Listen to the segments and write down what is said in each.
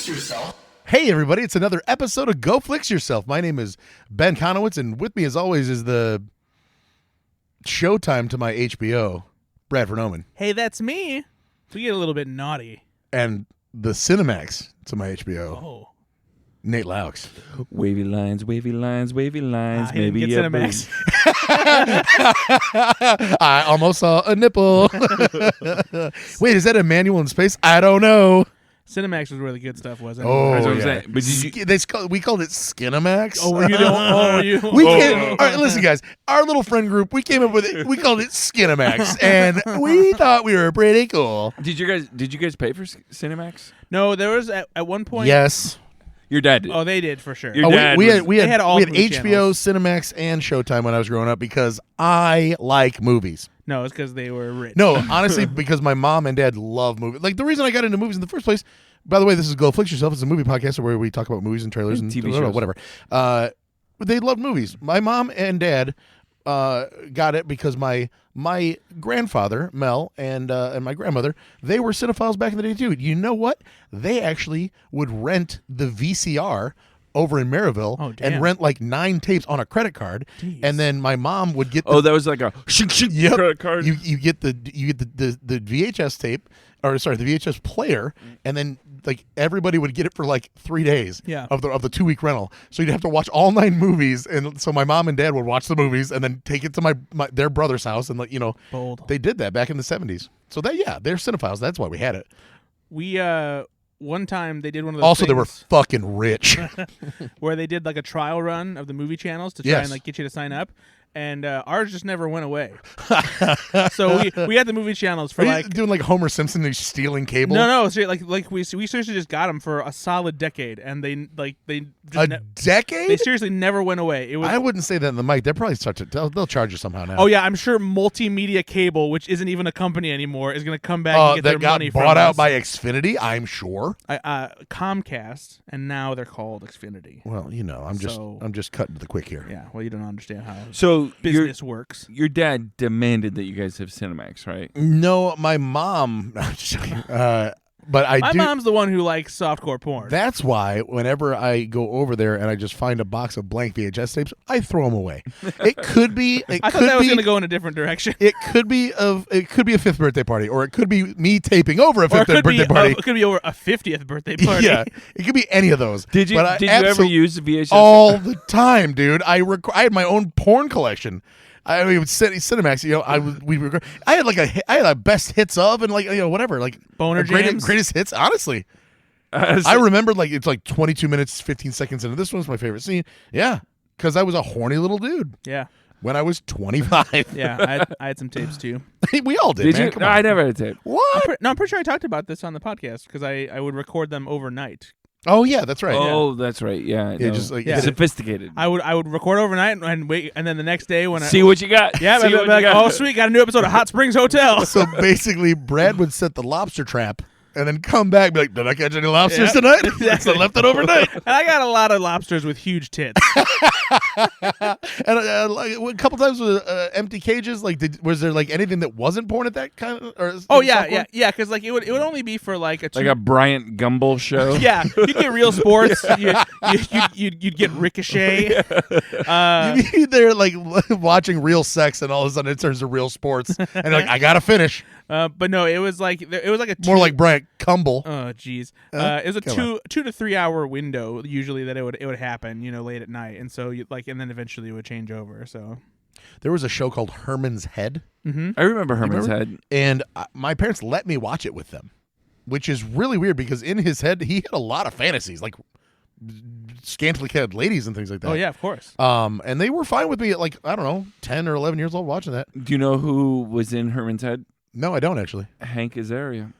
yourself. Hey everybody, it's another episode of Go Flix Yourself. My name is Ben Konowitz, and with me as always is the Showtime to my HBO, Bradford Oman. Hey, that's me. We get a little bit naughty. And the Cinemax to my HBO, Oh. Nate Loucks. Wavy lines, wavy lines, wavy lines. He didn't Maybe get a Cinemax. I almost saw a nipple. Wait, is that Emmanuel in space? I don't know. Cinemax was where the good stuff was. Oh, That's what I'm yeah. saying. But did you, We called it Skinemax. Oh, were you the oh, you? We oh. came, all right, listen, guys. Our little friend group, we came up with it. We called it Skinemax, and we thought we were pretty cool. did you guys pay for Cinemax? No, there was at one point. Yes. Your dad did. Oh, they did for sure. Your dad we was- had They had all movie HBO, channels. Cinemax, and Showtime when I was growing up because I like movies. No, it's because they were rich. No, honestly, because my mom and dad love movies. Like the reason I got into movies in the first place. By the way, this is Go Flix Yourself. It's a movie podcast where we talk about movies and trailers and TV shows. whatever. They love movies. My mom and dad got it because my grandfather Mel and my grandmother, they were cinephiles back in the day too. You know what? They actually would rent the VCR over in Maryville and rent like 9 tapes on a credit card. Jeez. And then my mom would get Oh, that was like a Yep. credit card. You get the VHS tape, or sorry, the VHS player, and then like everybody would get it for like 3 days of the 2-week rental. So you'd have to watch all 9 movies, and so my mom and dad would watch the movies and then take it to their brother's house, and Bold. they did that back in the 70s. So they're cinephiles. That's why we had it. We one time they did one of those. Also, they were things fucking rich. where they did like a trial run of the movie channels to try Yes. and like get you to sign up. And ours just never went away. So we had the movie channels for Are you like doing like Homer Simpson, who's stealing cable? no, like we seriously just got them for a solid decade, and they just decade. they seriously never went away. It was I wouldn't say that in the mic. They'll probably start to. They'll charge you somehow now. oh yeah, I'm sure Multimedia Cable, which isn't even a company anymore, is going to come back and get that their got money from bought out us. by Xfinity, I'm sure. Comcast, and now they're called Xfinity. Well, I'm just cutting to the quick here. Yeah, well, you don't understand how So business works. your dad demanded that you guys have Cinemax, right? No, my mom. I'm just joking. But I My do. mom's the one who likes softcore porn. That's why whenever I go over there and I just find a box of blank VHS tapes, I throw them away. It could be. I thought that was going to go in a different direction. It could be a 5th birthday party, or it could be me taping over a 5th birthday party. It could be over a 50th birthday party. Yeah, it could be any of those. Did you But did you ever use the VHS? all the time, dude? I had my own porn collection. I mean, Cinemax. I had a best hits of and whatever, like Boner jams? greatest hits. Honestly, I remembered it's like 22 minutes 15 seconds into this one's my favorite scene. Yeah, because I was a horny little dude Yeah. when I was 25. Yeah, I had some tapes too. We all did. Did man. you? Come No, on. I never had a tape. What? I'm pretty sure I talked about this on the podcast because I would record them overnight. Oh yeah, that's right. Oh, that's right. Yeah. Yeah, no. just like Yeah. Sophisticated. I would record overnight and wait, and then the next day when See what you got. yeah, See I'd what be you like, got. oh sweet, got a new episode of Hot Springs Hotel. So basically, Brad would set the lobster trap and then come back and be like, "Did I catch any lobsters Yeah, tonight?" exactly. So I left it overnight. And I got a lot of lobsters with huge tits. And a couple times with empty cages. Like, was there like anything that wasn't porn at that kind of? Or Oh soft porn? yeah, because like it would only be for like a Like a Bryant Gumbel show. yeah, you'd get Real Sports, you'd get Ricochet. You'd be there like watching Real Sex, and all of a sudden it turns to Real Sports, and you're like, I gotta finish. But no, it was like a More like Bryant Cumble. oh jeez, it was a come 2 to 3 hour window usually that it would happen, late at night, and so and then eventually it would change over. So There was a show called Herman's Head, I remember Herman's Head. and my parents let me watch it with them, which is really weird because in his head he had a lot of fantasies, like scantily clad ladies and things like that. oh yeah, of course. And they were fine with me at like, I don't know, 10 or 11 years old watching that. Do you know who was in Herman's Head? No, I don't actually. Hank Azaria.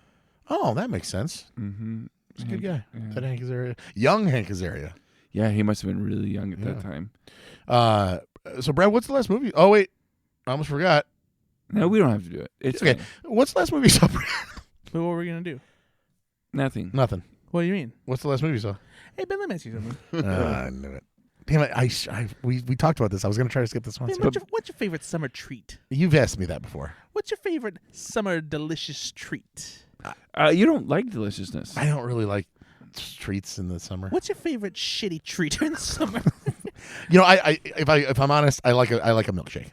Oh, that makes sense. Mm-hmm. He's a good guy. That Hank Azaria. Young Hank Azaria. Yeah, he must have been really young at that time. So, Brad, what's the last movie? Oh, wait. I almost forgot. No, we don't have to do it. It's Okay. fine. What's the last movie you saw, Brad? But what were we gonna do? Nothing. Nothing. What do you mean? What's the last movie you saw? Hey Ben, let me ask you something. I knew it. Damn it! We talked about this. I was going to try to skip this one. Ben, what's your favorite summer treat? You've asked me that before. What's your favorite summer delicious treat? You don't like deliciousness. I don't really like. treats in the summer. What's your favorite shitty treat in the summer? If I'm honest, I like a milkshake.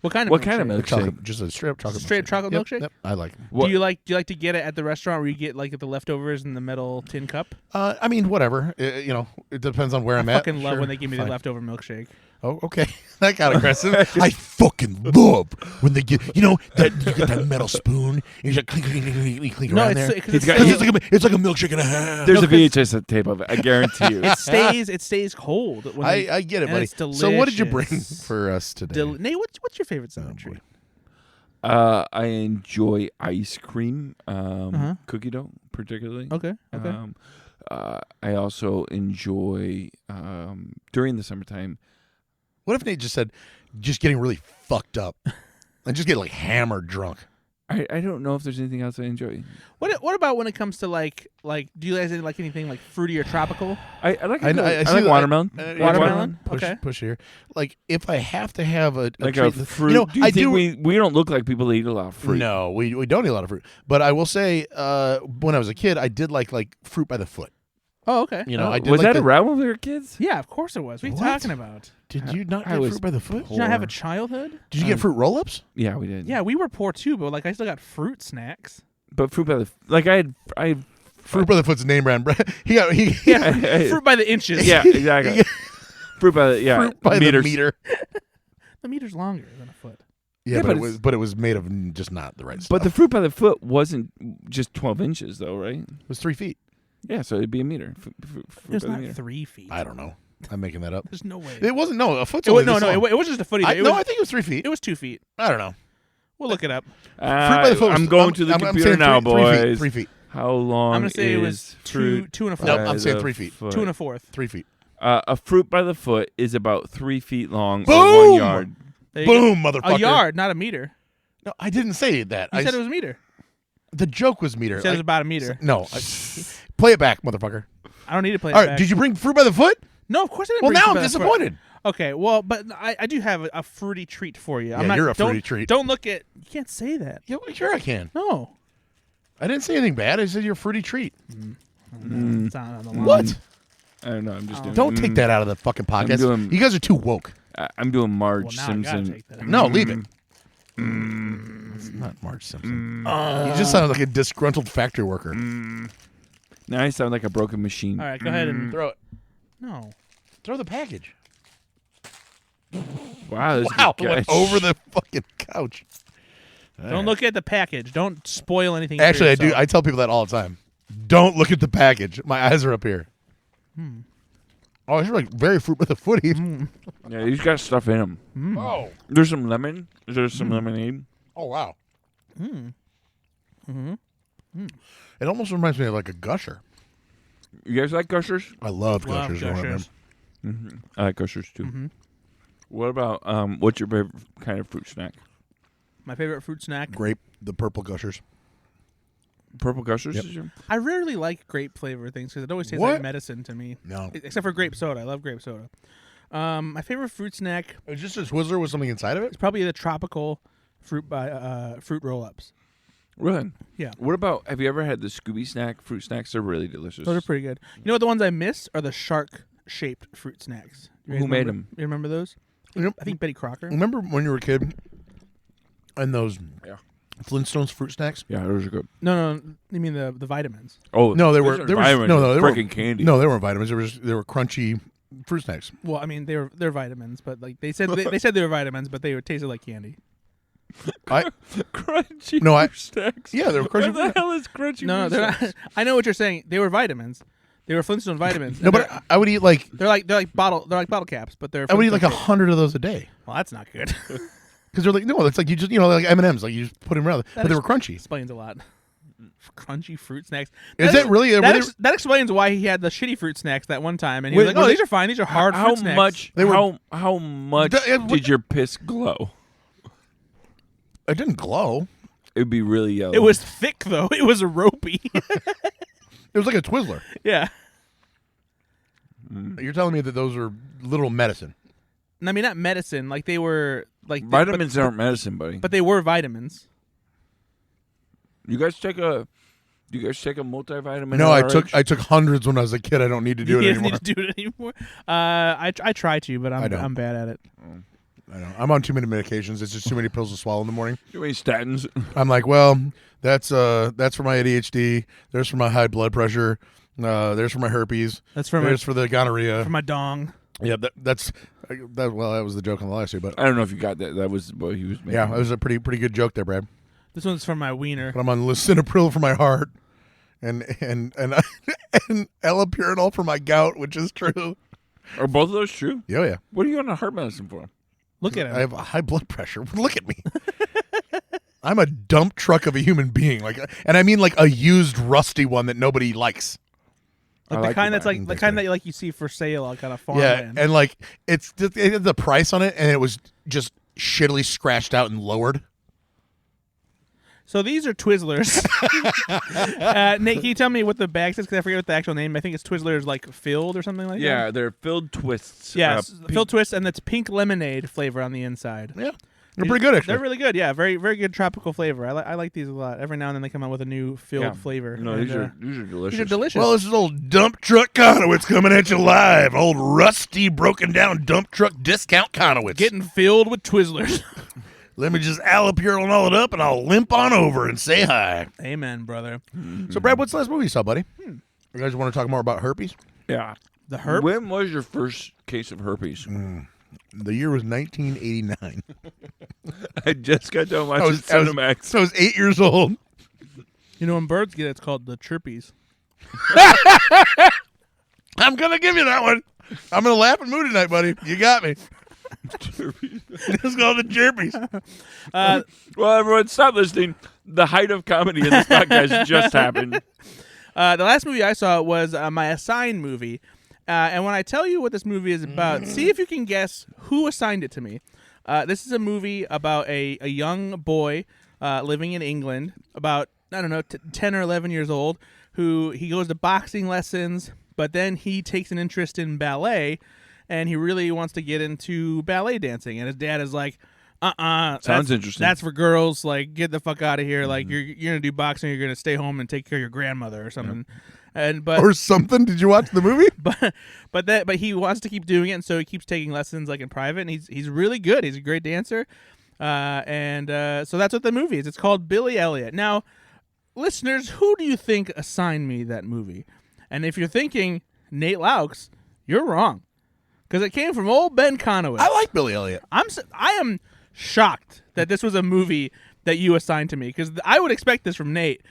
What kind of milkshake? Chocolate, just a straight up chocolate. Straight milkshake. chocolate milkshake? Yep, I like. 'Em. Do you like to get it at the restaurant where you get like the leftovers in the metal tin cup? I mean, whatever. It depends on where I'm I at. fucking love Sure, when they give me fine. the leftover milkshake. Oh, okay. That got aggressive. I fucking love when they get, that you get that metal spoon and you just clink No, around it's there. because It's like a milkshake and a half. There's a VHS tape of it. I guarantee you. it stays cold. When I get it, and buddy. it's delicious. So what did you bring for us today? Nate, what's your favorite summer treat? I enjoy ice cream, Uh-huh. cookie dough particularly. Okay. I also enjoy during the summertime. What if Nate just said, just getting really fucked up and just get like hammered drunk? I don't know if there's anything else I enjoy. What about when it comes to like do you guys like anything like fruity or tropical? I like I like watermelon. Watermelon? Push, Okay. push here. Like if I have to have a Like treat, a fruit. Do you I think do. we don't look like people that eat a lot of fruit? No, we don't eat a lot of fruit. But I will say, when I was a kid, I did like fruit by the foot. Oh, okay. I did was like that around when we were kids? Yeah, of course it was. What are you What? talking about? Did you not I get was fruit by the foot? Did you not have a Poor. childhood? Did you get fruit roll-ups? Yeah, we did. Yeah, we were poor too, but like I still got fruit snacks. But fruit by the I had Fruit by the foot's name brand. he Fruit by the inches. yeah, exactly. Fruit by the fruit by meters. the meter. The meter's longer than a foot. Yeah, Yeah, but but it was made of just not the right stuff. But the fruit by the foot wasn't just 12 inches though, right? it was 3 feet. Yeah, so it'd be a meter. Fruit It's by the not meter. 3 feet. I don't know. I'm making that up. There's no way. It wasn't. No, a foot's It was, only this long. it was just a footy. I It was, think it was 3 feet. it was 2 feet. I don't know. We'll look it up. Fruit by the foot. I'm was- going to the I'm computer saying now, 3 boys. feet. 3 feet. How long I'm gonna say it was is two fruit and a fourth. No, by I'm saying the 3 feet. foot? 2 and a fourth. 3 feet. A fruit by the foot is about 3 feet long or Boom! 1 yard. There you go. Boom, motherfucker. A yard, not a meter. No, I didn't say that. You I said it was a meter. the joke was meter. You said it was about a meter. No. Play it back, motherfucker. I don't need to play All it right. back. Did you bring fruit by the foot? No, of course I didn't. Well, bring now fruit I'm by the foot. disappointed. Okay, well, but I do have a fruity treat for you. Yeah, you're a fruity treat. Don't look at. You can't say that. Yeah, well, sure I can. No. I didn't say anything bad. I said you're a fruity treat. It's not on the line. What? I don't know. I'm just doing. Don't take that out of the fucking podcast. doing- You guys are too woke. I'm doing Well, Marge now I gotta Simpson. take that. No, leave it. It's not Marge Simpson. You just sounded like a disgruntled factory worker. Now I sound like a broken machine. All right, go ahead and Throw it. no. Throw the package. Wow, this Wow, is it went over the fucking couch. Don't look at the package. Don't spoil anything. for Actually, I do. yourself. I tell people that all the time. Don't look at the package. My eyes are up here. Oh, it's like very fruit with a footy. Yeah, he's got stuff in him. Oh, There's some lemon. There's some lemonade. oh wow. It almost reminds me of like a gusher. You guys like gushers? I love Love gushers. around gushers. them. I like gushers too. What about what's your favorite kind of fruit snack? My favorite fruit snack. Grape, the purple gushers. Purple gushers Yep. is your? I rarely like grape flavored things because it always tastes What? like medicine to me. No, Except for grape soda. I love grape soda. My favorite fruit snack it's just a Twizzler with something inside of it. is probably the tropical fruit roll-ups. Really? Yeah. What about? Have you ever had the Scooby snack fruit snacks? They're really delicious. Those are pretty good. You know what? The ones I miss are the shark-shaped fruit snacks. You guys Who made remember- them? You remember those? I think Betty Crocker. Remember when you were a kid and those Yeah. Flintstones fruit snacks? Yeah, those are good. No. You mean the vitamins? Oh No, they those were. are They were vitamins. no, they freaking were candy. No, they weren't vitamins. They were crunchy fruit snacks. Well, I mean they're vitamins, but like they said they said they were vitamins, but they tasted like candy. crunchy. No, I- fruit snacks. Yeah, they were crunchy. What the hell is crunchy? No, fruit they're snacks? not. I know what you're saying. They were vitamins. They were Flintstone vitamins. No, And but I would eat like they're like bottle caps, but they're I would eat like Flintstone 100 of those a day Well, that's not good. because they're like no, it's like you just like M&Ms, like you just put them around, but they were crunchy. Explains a lot. Crunchy fruit snacks. Is that really? That explains why he had the shitty fruit snacks that one time, and he was Wait, like, "Oh, were these they- are fine. These are hard How fruit snacks." much? They were- How much What- did your piss glow? It didn't glow. It would be really yellow. It was thick though. It was ropey. It was like a Twizzler. Yeah. You're telling me that those are literal medicine. I mean, not medicine. Like they were like Vitamins aren't medicine, buddy. but they were vitamins. You guys take a Do you guys take a multivitamin? No, at I RH? took hundreds when I was a kid. I don't need to do it You anymore. need to do it anymore. I try to, but I don't. I'm bad at it. I know. I'm on too many medications. It's just too many pills to swallow in the morning. Too many statins. I'm like, well, that's for my ADHD. There's for my high blood pressure. There's for my herpes. That's for There's for the gonorrhea. my dong. Yeah, that was the joke on the last year, but I don't know if you got that. That was what he was making. yeah, it was a pretty good joke there, Brad. This one's for my wiener. But I'm on lisinopril for my heart, and allopurinol for my gout, which is true. Are both of those true? Oh yeah, What are you on a heart medicine for? Look at him. I have a high blood pressure. Look at me. I'm a dump truck of a human being, and I mean like a used, rusty one that nobody likes. Like I the like kind the that's like brand. the kind that you see for sale on kind of Yeah, farmland. and like it had the price on it, and it was just shittily scratched out and lowered. So these are Twizzlers. Nate, can you tell me what the bag says? Because I forget what the actual name. I think it's Twizzlers like filled or something like that. Yeah, they're filled twists. Yeah, pink- filled twist, and it's pink lemonade flavor on the inside. Yeah, they're pretty good actually. They're really good. Yeah, very very good tropical flavor. I like these a lot. Every now and then they come out with a new filled Yeah. flavor. No, and, these are delicious. these are delicious. Well, this is old dump truck Konowitz coming at you live. Old rusty, broken down dump truck discount Konowitz. getting filled with Twizzlers. Let me just allopurinol it up, and I'll limp on over and say hi. Amen, brother. So, Brad, what's the last movie you saw, buddy? You guys want to talk more about herpes? Yeah. The herb. When was your first case of herpes? The year was 1989. I just got done watching I was- Cinemax. So I was 8 years old. You know, when birds get it, it's called the chirpies. I'm going to give you that one. I'm in a laughing mood tonight, buddy. You got me. It's called the chirpies. Well, everyone, stop listening. The height of comedy in this podcast just happened. The last movie I saw was my assigned movie. And when I tell you what this movie is about, see if you can guess who assigned it to me. This is a movie about a young boy living in England, about, 10 or 11 years old, who he goes to boxing lessons, but then he takes an interest in ballet, and he really wants to get into ballet dancing. And his dad is like, Sounds interesting. That's for girls. Like, get the fuck out of here. Like, you're gonna do boxing. You're gonna stay home and take care of your grandmother or something. But Or something. Did you watch the movie? but he wants to keep doing it, and so he keeps taking lessons like in private. And he's really good. He's a great dancer. So that's what the movie is. It's called Billy Elliot. Now, listeners, who do you think assigned me that movie? And if you're thinking Nate Loucks, you're wrong, because it came from old Ben Konowitz. I like Billy Elliot. I am shocked that this was a movie that you assigned to me, because I would expect this from Nate,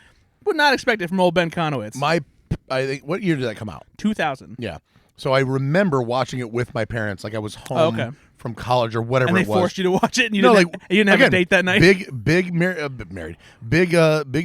would not expect it from old Ben Konowitz. I think, what year did that come out? 2000. Yeah. So I remember watching it with my parents. Like I was home from college or whatever And they it was. forced you to watch it, and you No, didn't, like, you didn't have again, a date that night. Big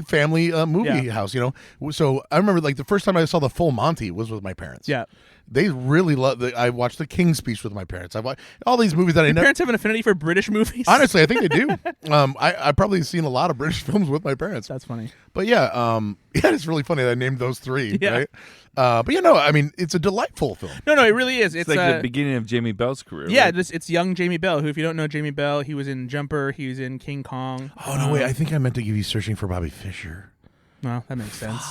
family movie house. You know, so I remember like the first time I saw the Full Monty was with my parents. Yeah. They really love. I watched The King's Speech with my parents. I've watched all these movies that I Your never. parents have an affinity for British movies. Honestly, I think they do. I've probably seen a lot of British films with my parents. That's funny. But yeah, it's really funny that I named those three. Yeah. Right. But I mean, it's a delightful film. No, it really is. It's like the beginning of Jamie Bell's career. Yeah, right? it's young Jamie Bell, who, if you don't know Jamie Bell, he was in Jumper, he was in King Kong. Oh no, wait! I think I meant to give you Searching for Bobby Fischer. Well, that makes sense.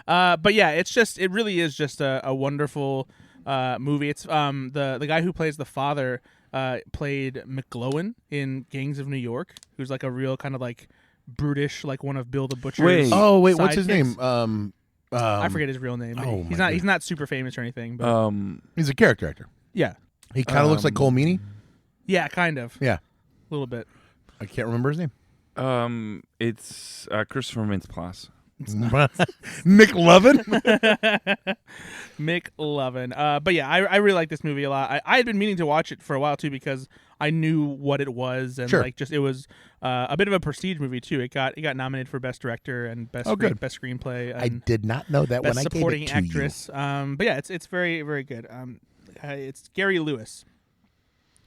But yeah, it really is just a wonderful movie. It's the guy who plays the father played McGlowan in Gangs of New York, who's like a real kind of like brutish, like one of Bill the Butcher's. Wait. Oh wait, what's his sidekicks. name? I forget his real name. oh He's my he's God. not super famous or anything, but He's a character actor. yeah, He kind of looks like Cole Meany. yeah, kind of, Yeah, a little bit. I can't remember his name. It's Christopher Mintz-Plasse. McLovin. McLovin. But yeah, I really like this movie a lot. I had been meaning to watch it for a while too, because I knew what it was, and Sure. it was a bit of a prestige movie too. It got nominated for best director and best good. best screenplay. And I did not know that best when I gave supporting it to actress. But yeah, it's very very good. It's Gary Lewis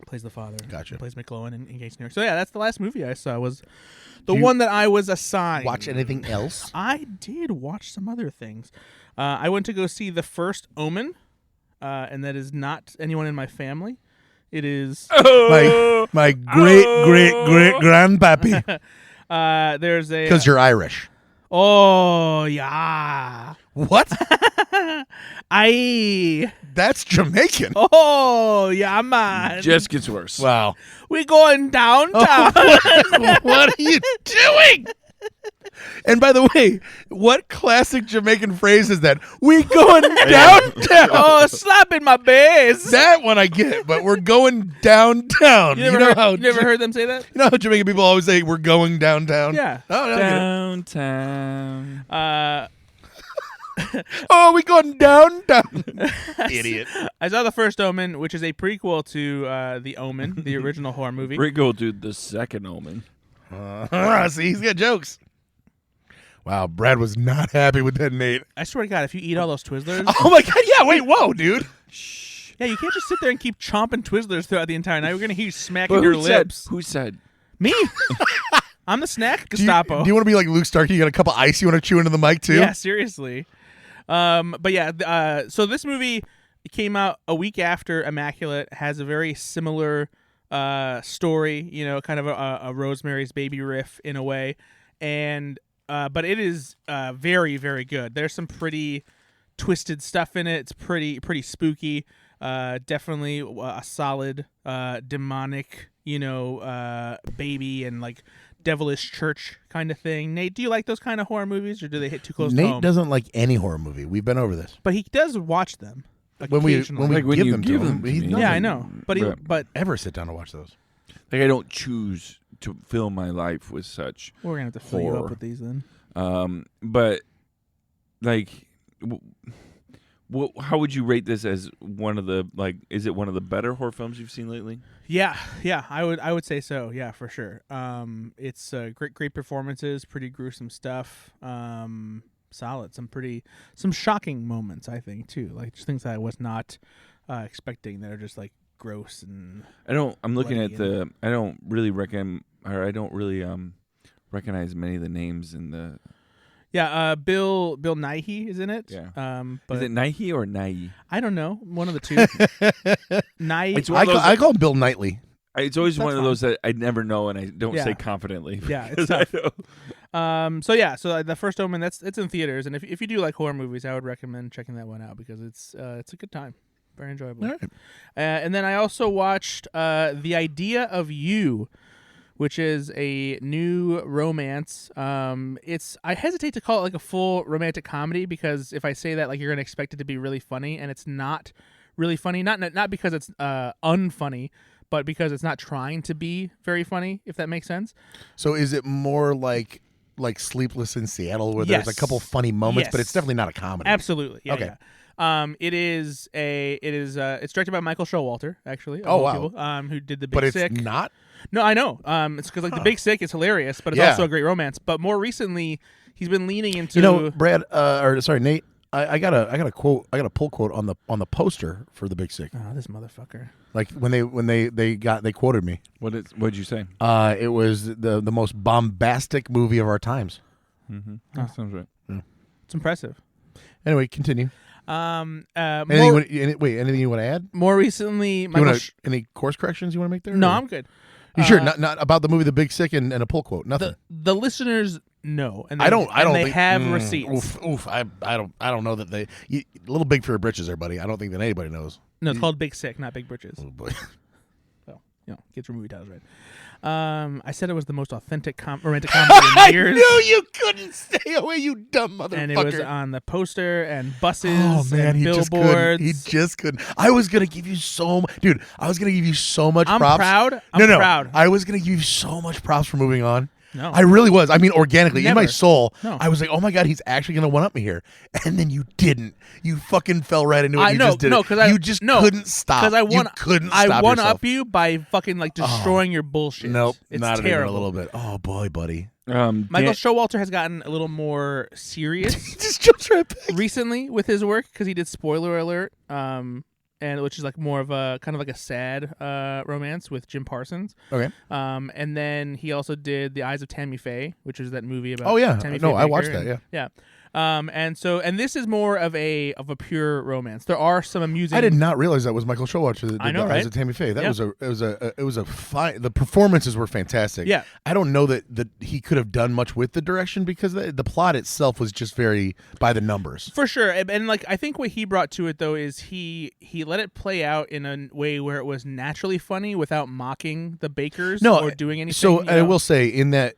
plays the father. Gotcha. He plays McLowan in Gangs of New York. So yeah, that's the last movie I saw. Was the one that I was assigned. you. Watch anything else? I did watch some other things. I went to go see the first Omen, and that is not anyone in my family. It is My great grandpappy. there's a Because you're Irish. Oh, yeah. What? Aye. That's Jamaican. Oh, yeah, man. Just gets worse. Wow. We going downtown. What are you doing? And by the way, what classic Jamaican phrase is that? We going downtown. Oh, slapping my bass. That one I get, but we're going downtown. You never heard them say that? You know how Jamaican people always say we're going downtown? Yeah. Oh, no, I get it. Downtown. Oh, we going downtown. Idiot. I saw The First Omen, which is a prequel to The Omen, the original horror movie. Rico did the second Omen. See, he's got jokes. Wow, Brad was not happy with that, Nate. I swear to God, if you eat all those Twizzlers. Oh my God! Yeah, wait, whoa, dude. Shh. Yeah, you can't just sit there and keep chomping Twizzlers throughout the entire night. We're gonna hear you smacking But your who lips. Who said? Me. I'm the snack Do you Gestapo. want to be like Luke Starkey? You got a cup of ice you want to chew into the mic too? Yeah, seriously. But yeah, so this movie came out a week after Immaculate. Has a very similar story. You know, kind of a Rosemary's Baby riff in a way, and. But it is very, very good. There's some pretty twisted stuff in it. It's pretty spooky. Definitely a solid demonic, baby and like devilish church kind of thing. Nate, do you like those kind of horror movies, or do they hit too close to home? Nate doesn't like any horror movie. We've been over this. But he does watch them When we occasionally. Like when give you them give to them him, to he me. doesn't Yeah, I know. But Right. ever sit down to watch those. Like I don't choose to fill my life with such. we're gonna have to fill you horror. up with these then. But like, how would you rate this as one of the Is it one of the better horror films you've seen lately? Yeah, I would say so. Yeah, for sure. It's great performances, pretty gruesome stuff. Solid, some shocking moments, I think too. Like just things that I was not expecting that are just like gross and. I'm looking at bloody the. I don't really recognize many of the names in the. Yeah, Bill Nighy is in it. Yeah. But Is it Nighy or Nighy? I don't know. One of the two. Nighy. It's one of those I call him Bill Knightley. It's always That's one of fine. those that I never know and I don't Yeah. say confidently. Yeah, it's because I tough. know. So The First Omen, it's in theaters, and if you do like horror movies, I would recommend checking that one out because it's a good time, very enjoyable. All right. And then I also watched The Idea of You, which is a new romance. I hesitate to call it like a full romantic comedy because if I say that, like you're gonna expect it to be really funny, and it's not really funny. Not because it's unfunny, but because it's not trying to be very funny. If that makes sense. So is it more like Sleepless in Seattle, where there's a Yes. couple funny moments, but Yes. it's definitely not a comedy. Absolutely. Yeah, Okay. yeah. It's directed by Michael Showalter, actually. Oh, wow. People, who did The Big But it's Sick. not. No, I know. It's because The Big Sick is hilarious, but it's Yeah. also a great romance. But more recently, he's been leaning into. Brad, Nate. I got a quote. I got a pull quote on the poster for The Big Sick. Oh, this motherfucker. Like when they quoted me. What'd you say? It was the most bombastic movie of our times. Mm-hmm. That sounds right. It's impressive. Anyway, continue. Anything More you want to add? more recently, You Michael. wanna, any course corrections you want to make there? No, or- I'm good. You sure? Not about the movie The Big Sick and a pull quote. Nothing. The listeners know, and I don't they think, have receipts. Oof. I don't know that they. A little big for your britches there, buddy. I don't think that anybody knows. No, it's called Big Sick, not Big Britches. Oh boy. So get your movie titles right. I said it was the most authentic romantic comedy in I years. knew you couldn't stay away, you dumb motherfucker. And it was on the poster and buses Oh man, and he billboards. just couldn't. I was gonna give you so much, dude. I was gonna give you so much I'm props. proud. No, proud. I was gonna give you so much props for moving on. No. I really was. I mean, organically, in my Never. soul, No. I was like, "Oh my god, he's actually gonna one up me here," and then you didn't. You fucking fell right into it. I You know, just did no, it. because You just couldn't stop. Because You couldn't stop I one yourself. up you by fucking like destroying your bullshit. Nope, it's not terrible. even a little bit. Oh boy, buddy. Michael Showalter has gotten a little more serious Just jumps right back. recently with his work because he did Spoiler Alert, and which is like more of a kind of like a sad romance with Jim Parsons. Okay. And then he also did The Eyes of Tammy Faye, which is that movie about. Oh yeah. Tammy No, Faye I watched Baker that. Yeah. And this is more of a pure romance. There are some amusing. I did not realize that was Michael Showalter that I know, did right? as a Tammy Faye. That Yep. was a fine. The performances were fantastic. Yeah. I don't know that he could have done much with the direction because the plot itself was just very by the numbers. For sure, and like I think what he brought to it though is he let it play out in a way where it was naturally funny without mocking the bakers or doing anything. So I will say in that,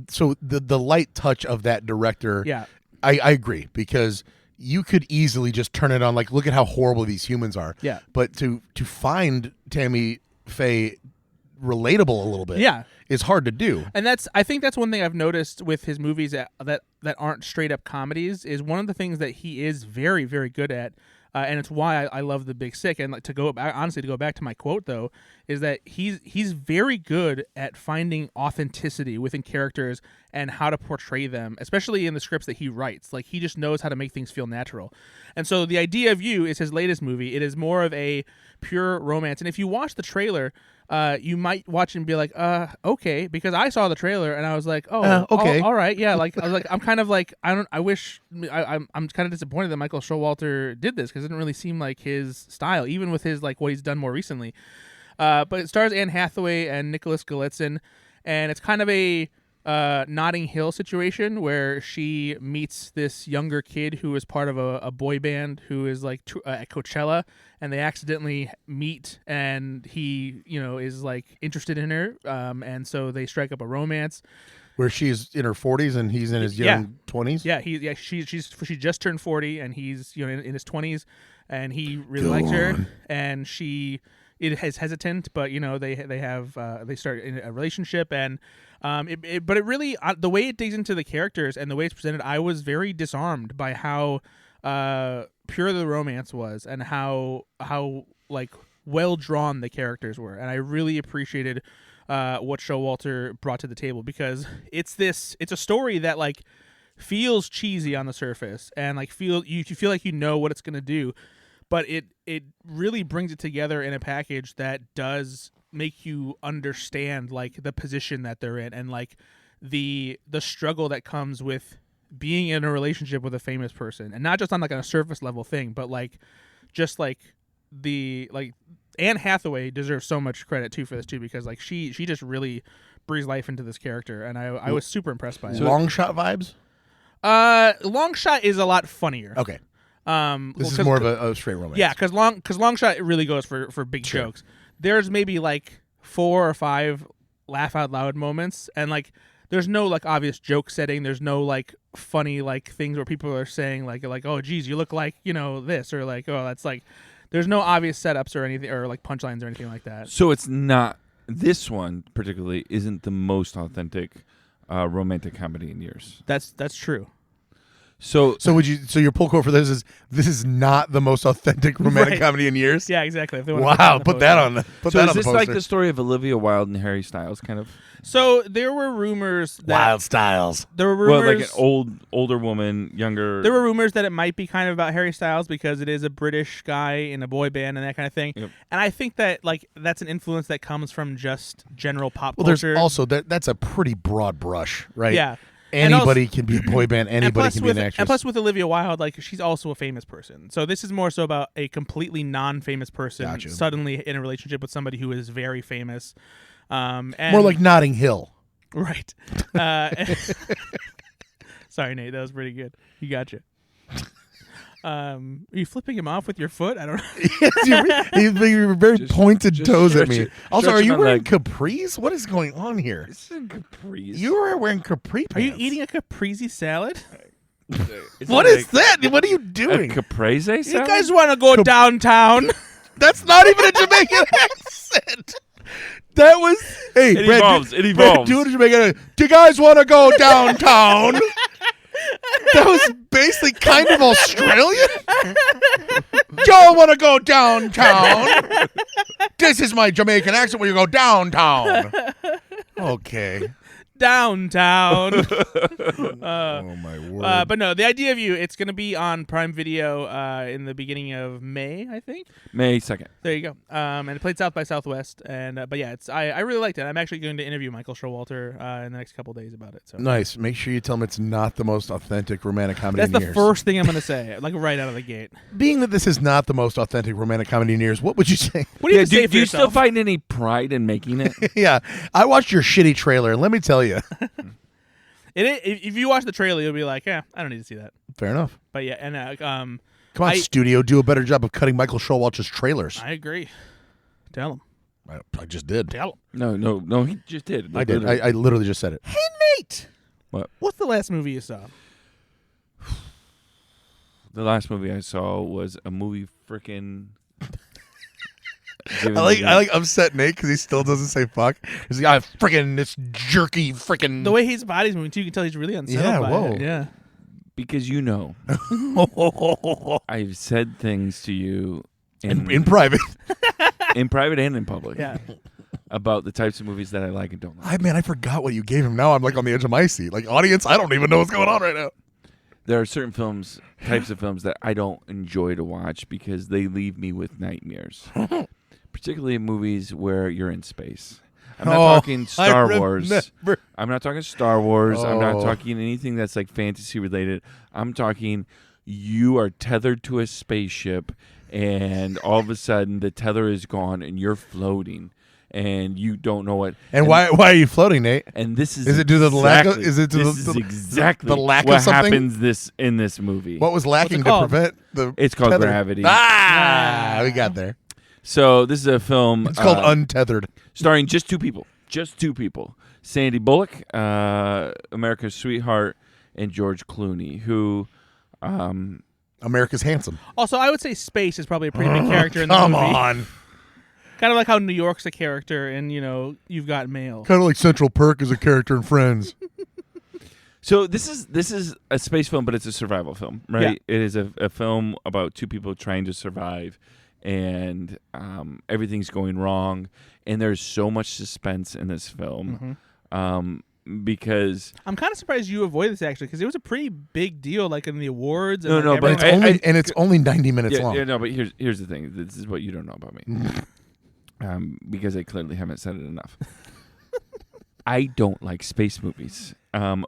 so the light touch of that director. Yeah. I agree because you could easily just turn it on like, look at how horrible these humans are. Yeah. But to find Tammy Faye relatable a little bit, is hard to do. And I think that's one thing I've noticed with his movies that aren't straight up comedies is one of the things that he is very, very good at. And it's why I love The Big Sick. And like, to go back to my quote though, is that he's very good at finding authenticity within characters and how to portray them, especially in the scripts that he writes. Like he just knows how to make things feel natural. And so The Idea of You is his latest movie. It is more of a pure romance. And if you watch the trailer, you might watch and be like, okay, because I saw the trailer and I was like, okay, all right, yeah. Like I was like, I'm kind of like, I'm kind of disappointed that Michael Showalter did this because it didn't really seem like his style, even with his like what he's done more recently. But it stars Anne Hathaway and Nicholas Galitzin, and it's kind of a Notting Hill situation where she meets this younger kid who is part of a boy band who is like at Coachella, and they accidentally meet, and he is like interested in her, and so they strike up a romance. Where she's in her 40s and he's in his young 20s. Yeah, she just turned 40 and he's in his 20s, and he really likes her, and she is hesitant, but they start in a relationship, and but it really the way it digs into the characters and the way it's presented, I was very disarmed by how pure the romance was and how like well drawn the characters were, and I really appreciated what Showalter brought to the table, because it's a story that like feels cheesy on the surface and like you feel like what it's gonna do, but it really brings it together in a package that does make you understand like the position that they're in and like the struggle that comes with being in a relationship with a famous person, and not just on like a surface level thing, but like just like Anne Hathaway deserves so much credit too for this too, because like she just really breathes life into this character, and I was super impressed by it. Long Shot vibes? Long Shot is a lot laugh Okay. This is more of a straight romance. Yeah, because long Shot really goes for big jokes. There's maybe like 4 or 5 laugh out loud moments, and like there's no like obvious joke setting. There's no like funny like things where people are saying like oh geez, you look like this, or like oh that's like, there's no obvious setups or anything or like punchlines or anything like that. So it's not, this one particularly isn't the most authentic romantic comedy in years. That's true. So your pull quote for this is not the most authentic romantic comedy in years? Yeah, exactly. If they wanna wow, put that on the is this like the story of Olivia Wilde and Harry Styles kind of? So there were rumors that Wild Styles. There were rumors, well, like an older woman, younger. There were rumors that it might be kind of about Harry Styles because it is a British guy in a boy band and that kind of thing. Yep. And I think that like that's an influence that comes from just general pop culture. Well, there's also that's a pretty broad brush, right? Yeah. Anybody can be a boy band. Anybody can be an actress. And plus, with Olivia Wilde, like she's also a famous person. So this is more so about a completely non-famous person suddenly in a relationship with somebody who is very famous. And more like Notting Hill, right? Sorry, Nate, that was pretty good. You gotcha. Are you flipping him off with your foot? I don't know. Yes, you were very pointed toes at me. Also, are you wearing like capris? What is going on here? This isn't capris. You were wearing capri pants. Are you eating a caprese salad? What is that? What are you doing? A caprese salad? You guys want to go downtown? That's not even a Jamaican accent. That was It evolves. Brad, do it in Jamaican. Do you guys want to go downtown? That was basically kind of Australian. Y'all want to go downtown? This is my Jamaican accent where you go downtown. Okay. downtown. Oh my word! But no, the idea of you, it's going to be on Prime Video in the beginning of May, I think. May 2nd. There you go. And it played South by Southwest, and but yeah, I really liked it. I'm actually going to interview Michael Showalter in the next couple of days about it. So Nice. Make sure you tell him it's not the most authentic romantic comedy. that's in the years. first thing I'm going to say, like right out of the gate. Being that this is not the most authentic romantic comedy in years, what would you say? What do you have to say for do you still yourself? find any pride in making it? Yeah, I watched your shitty trailer, and let me tell you. If you watch the trailer, you'll be like, yeah, I don't need to see that. Fair enough. But yeah, and Come on, studio, do a better job of cutting Michael Showalter's trailers. I agree. Tell him. I just did. Tell him. No, he just did. I did. I literally just said it. Hey, Nate. What? What's the last movie you saw? The last movie I saw was a movie freaking. I like upset Nate because he still doesn't say fuck. He's like, freaking this jerky freaking. The way his body's moving too, you can tell he's really unsettled. Yeah, by whoa. it. Yeah. because I've said things to you in private, in private and in public. Yeah. About the types of movies that I like and don't like. I forgot what you gave him. Now I'm like on the edge of my seat. Like, audience, I don't even know what's going on right now. There are certain types of films that I don't enjoy to watch because they leave me with nightmares. Particularly in movies where you're in space. I'm not talking Star Wars. I'm not talking Star Wars. I'm not talking anything that's like fantasy related. I'm talking you are tethered to a spaceship and all of a sudden the tether is gone and you're floating. And you don't know what. And why are you floating, Nate? And this is. Is it due to the lack of? Is it due this to is exactly the lack what of something? happens in this movie? What was lacking to prevent the? It's called tether? Gravity. We got there. So this is a film. It's called Untethered, starring just two people. Sandy Bullock, America's sweetheart, and George Clooney, who. America's handsome. Also, I would say space is probably a pretty big character in the movie. Come on. Kind of like how New York's a character and, You've Got Mail. Kind of like Central Perk is a character in Friends. So this is a space film, but it's a survival film, right? Yeah. It is a film about two people trying to survive, and everything's going wrong, and there's so much suspense in this film. Mm-hmm. Because I'm kind of surprised you avoided this actually, because it was a pretty big deal, like in the awards. And no, but it's only 90 minutes long. Yeah, no, but here's the thing. This is what you don't know about me. Because I clearly haven't said it enough. I don't like space movies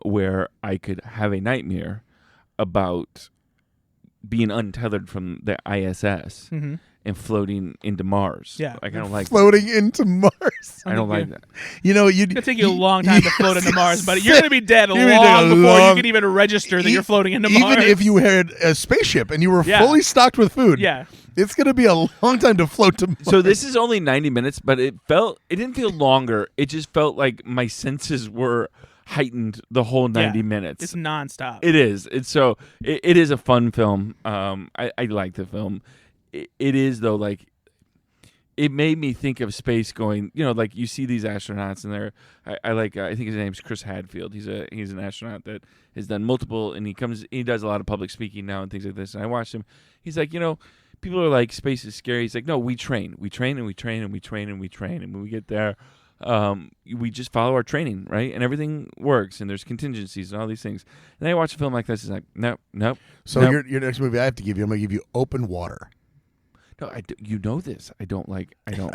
where I could have a nightmare about being untethered from the ISS and floating into Mars. Yeah, like I don't like floating into Mars. I don't like that. It's gonna take you a long time to float into Mars, but you're gonna be dead long before you can even register that you're floating into Mars. Even if you had a spaceship and you were fully stocked with food. Yeah. It's going to be a long time to float to Mars. So this is only 90 minutes, but it didn't feel longer. It just felt like my senses were heightened the whole 90 minutes. It's nonstop. It is. It is a fun film. I like the film. It is, though, like, it made me think of space going, like you see these astronauts and they're, I think his name's Chris Hadfield. He's an astronaut that has done multiple, and he does a lot of public speaking now and things like this. And I watched him. He's like, people are like, space is scary. He's like, no, we train. We train and we train and we train and we train. And when we get there, we just follow our training, right? And everything works, and there's contingencies and all these things. And I watch a film like this, it's like, nope. So your next movie I have to give you, I'm going to give you Open Water. No, you know this. I don't like. You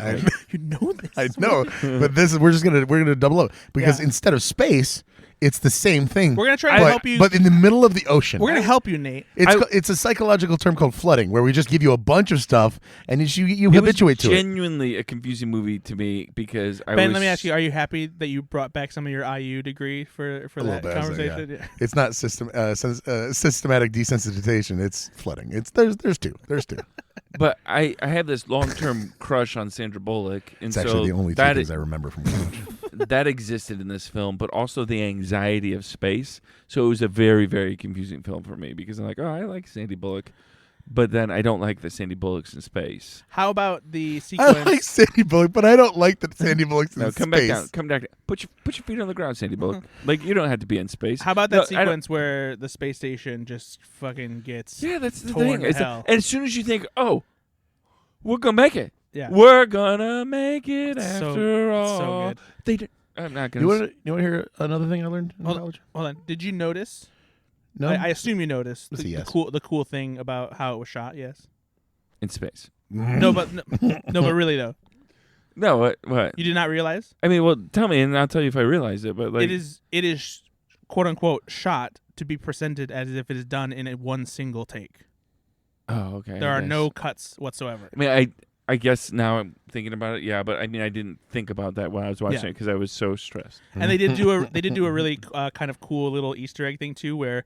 know this. I know, but we're gonna double up because instead of space, it's the same thing. We're gonna try to help you, but in the middle of the ocean. We're gonna help you, Nate. It's a psychological term called flooding, where we just give you a bunch of stuff and you habituate to it. Genuinely a confusing movie to me because Ben, let me ask you: are you happy that you brought back some of your IU degree for that conversation? Yeah. It's not systematic desensitization. It's flooding. There's two. But I have this long-term crush on Sandra Bullock, and it's actually the only two things I remember from college. That existed in this film, but also the anxiety of space. So it was a very, very confusing film for me because I'm like, I like Sandy Bullock, but then I don't like the Sandy Bullocks in space. How about the sequence? I like Sandy Bullock, but I don't like the Sandy Bullocks in space. Come back down. Come down. Put your feet on the ground, Sandy Bullock. Like, you don't have to be in space. How about that sequence where the space station just fucking gets that's the torn thing. to hell. And as soon as you think, we're gonna make it. Yeah. We're gonna make it after all. So good. I'm not You gonna. want to hear another thing I learned in college? Hold on. Did you notice? No. I assume you noticed Let's see, yes. the cool thing about how it was shot. Yes. In space. No, but really though. No, what? You did not realize? I mean, well, tell me, and I'll tell you if I realize it. But like, it is quote unquote shot to be presented as if it is done in one single take. Oh, okay. There I are guess. no cuts whatsoever. I mean, I guess now I'm thinking about it. Yeah, but I mean, I didn't think about that when I was watching it because I was so stressed. And they did do a really kind of cool little Easter egg thing too, where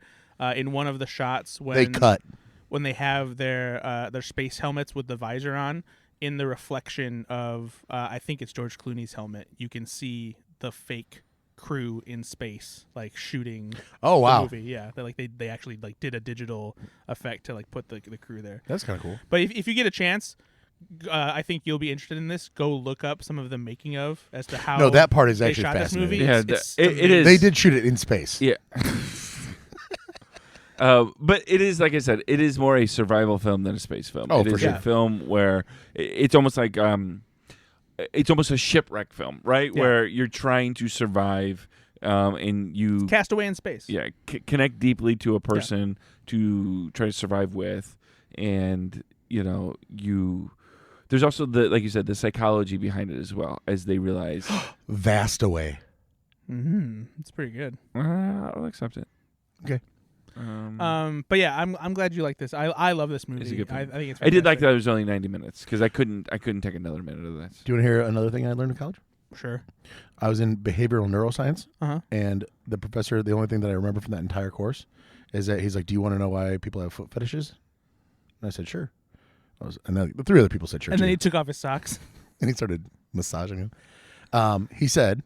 in one of the shots when They cut. when they have their space helmets with the visor on, in the reflection of I think it's George Clooney's helmet, you can see the fake crew in space like shooting. Oh, wow. The movie. Yeah, they actually like did a digital effect to like put the crew there. That's kind of cool. But if you get a chance, I think you'll be interested in this. Go look up some of the making of as to how. No, that part is they actually shot this movie. fascinating. Yeah, It's it is. They did shoot it in space. Yeah. But it is, like I said, it is more a survival film than a space film. Oh, it for is sure. a film where it's almost like it's almost a shipwreck film, right? Yeah. Where you're trying to survive, and you Castaway in Space. yeah connect deeply to a person to try to survive with, and there's also like you said, the psychology behind it as well, as they realize Vast away. It's pretty good. I'll accept it. Okay. But yeah, I'm glad you like this. I love this movie. It's a good film. I think it's. I did like fantastic. that it was only 90 minutes because I couldn't take another minute of this. Do you want to hear another thing I learned in college? Sure. I was in behavioral neuroscience, Uh-huh. and the professor, the only thing that I remember from that entire course is that he's like, "Do you want to know why people have foot fetishes?" And I said, "Sure." And then the three other people said, "Sure." And then too. he took off his socks. And he started massaging him. He said,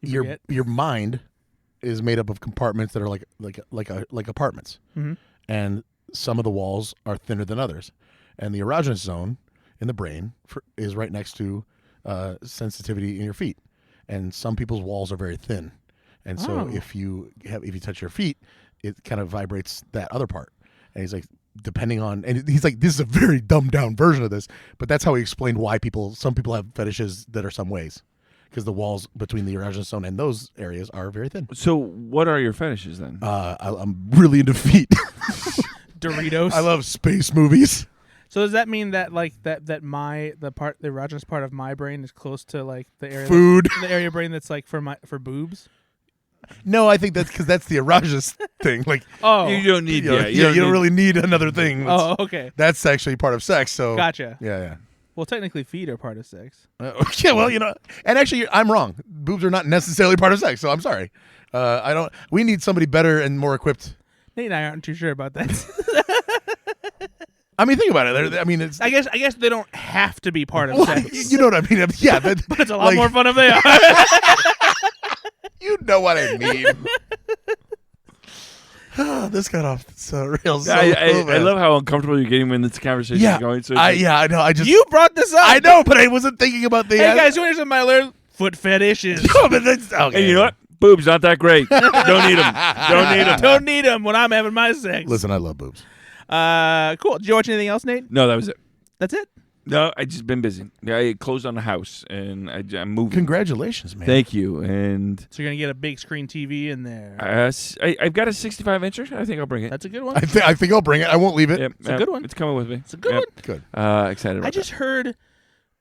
You forget? "Your mind is made up of compartments that are like apartments, Mhm. and some of the walls are thinner than others, and the erogenous zone in the brain is right next to sensitivity in your feet, and some people's walls are very thin, and so Oh. if you touch your feet, it kind of vibrates that other part." And he's like, depending on, and he's like, this is a very dumbed down version of this, but that's how he explained why some people have fetishes that are some ways, because the walls between the erogenous zone and those areas are very thin. So, what are your fetishes then? I'm really into feet. Doritos. I love space movies. So does that mean that like the erogenous part of my brain is close to like the area Food. the area brain that's like for boobs? No, I think that's because that's the erogenous thing. Like, Oh. you don't need you don't really need another thing. Oh, okay. That's actually part of sex. So Gotcha. Yeah. Well, technically, feet are part of sex. Yeah, well, and actually, I'm wrong. Boobs are not necessarily part of sex, so I'm sorry. We need somebody better and more equipped. Nate and I aren't too sure about that. I mean, think about it. It's. I guess they don't have to be part of sex. You know what I mean? Yeah, but But it's a lot more fun if they are. You know what I mean. This got off so real. So I love how uncomfortable you're getting when this conversation is going. So I know. I just You brought this up. I know, but I wasn't thinking about the. Hey guys, you want to hear something I learned? Foot fetishes. No, but that's okay. And you know what? Boobs not that great. Don't need them. Don't need them. Don't need them when I'm having my sex. Listen, I love boobs. Cool. Did you watch anything else, Nate? No, that was it. That's it. No, I just been busy. I closed on a house and I'm moving. Congratulations, man. Thank you. And So you're gonna get a big screen TV in there. I've got a 65-incher. I think I'll bring it. That's a good one. I think I'll bring it. I won't leave it. Yep, It's a good one. It's coming with me. It's a good one. Good. Excited about I just heard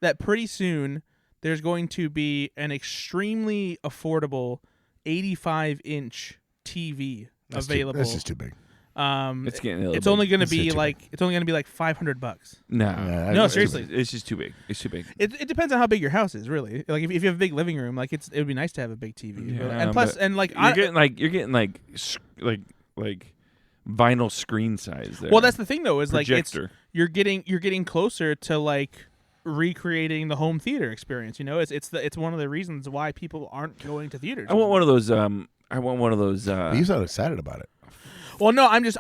that pretty soon there's going to be an extremely affordable 85-inch TV available. That's just too big. It's getting a little It's big. only going to It's be too like $500. No. Yeah, No, it's too seriously. big. It's just too big. It's too big. It depends on how big your house is, really. Like if you have a big living room, like it would be nice to have a big TV. Yeah, And plus, but and like You're getting like vinyl screen size there. well, that's the thing though, is like Projector. you're getting closer to like recreating the home theater experience. It's one of the reasons why people aren't going to theaters. I want one of those. I want one of those. You sound excited about it. Well, no, I'm just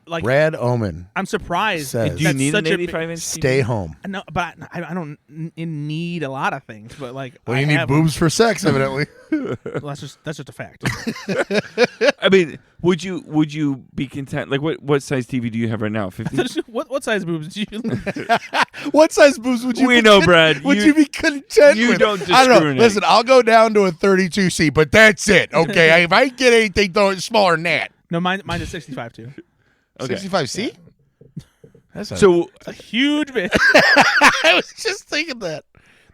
like Brad Oman I'm surprised. says, Do you need an such a 85-inch? stay home. No, but I don't need a lot of things. But like, Well, I you need have boobs for sex, evidently. Well, that's just a fact. I mean, would you be content? Like, what size TV do you have right now? 50? what size boobs do you? What size boobs would you? We know, Brad. Would you be content? You with? don't I don't know. discriminate. Listen, I'll go down to a 32C, but that's it. Okay, if I get anything smaller than that, No, mine is 65 too. Okay. 65C. That's So It's a huge bitch. I was just thinking that.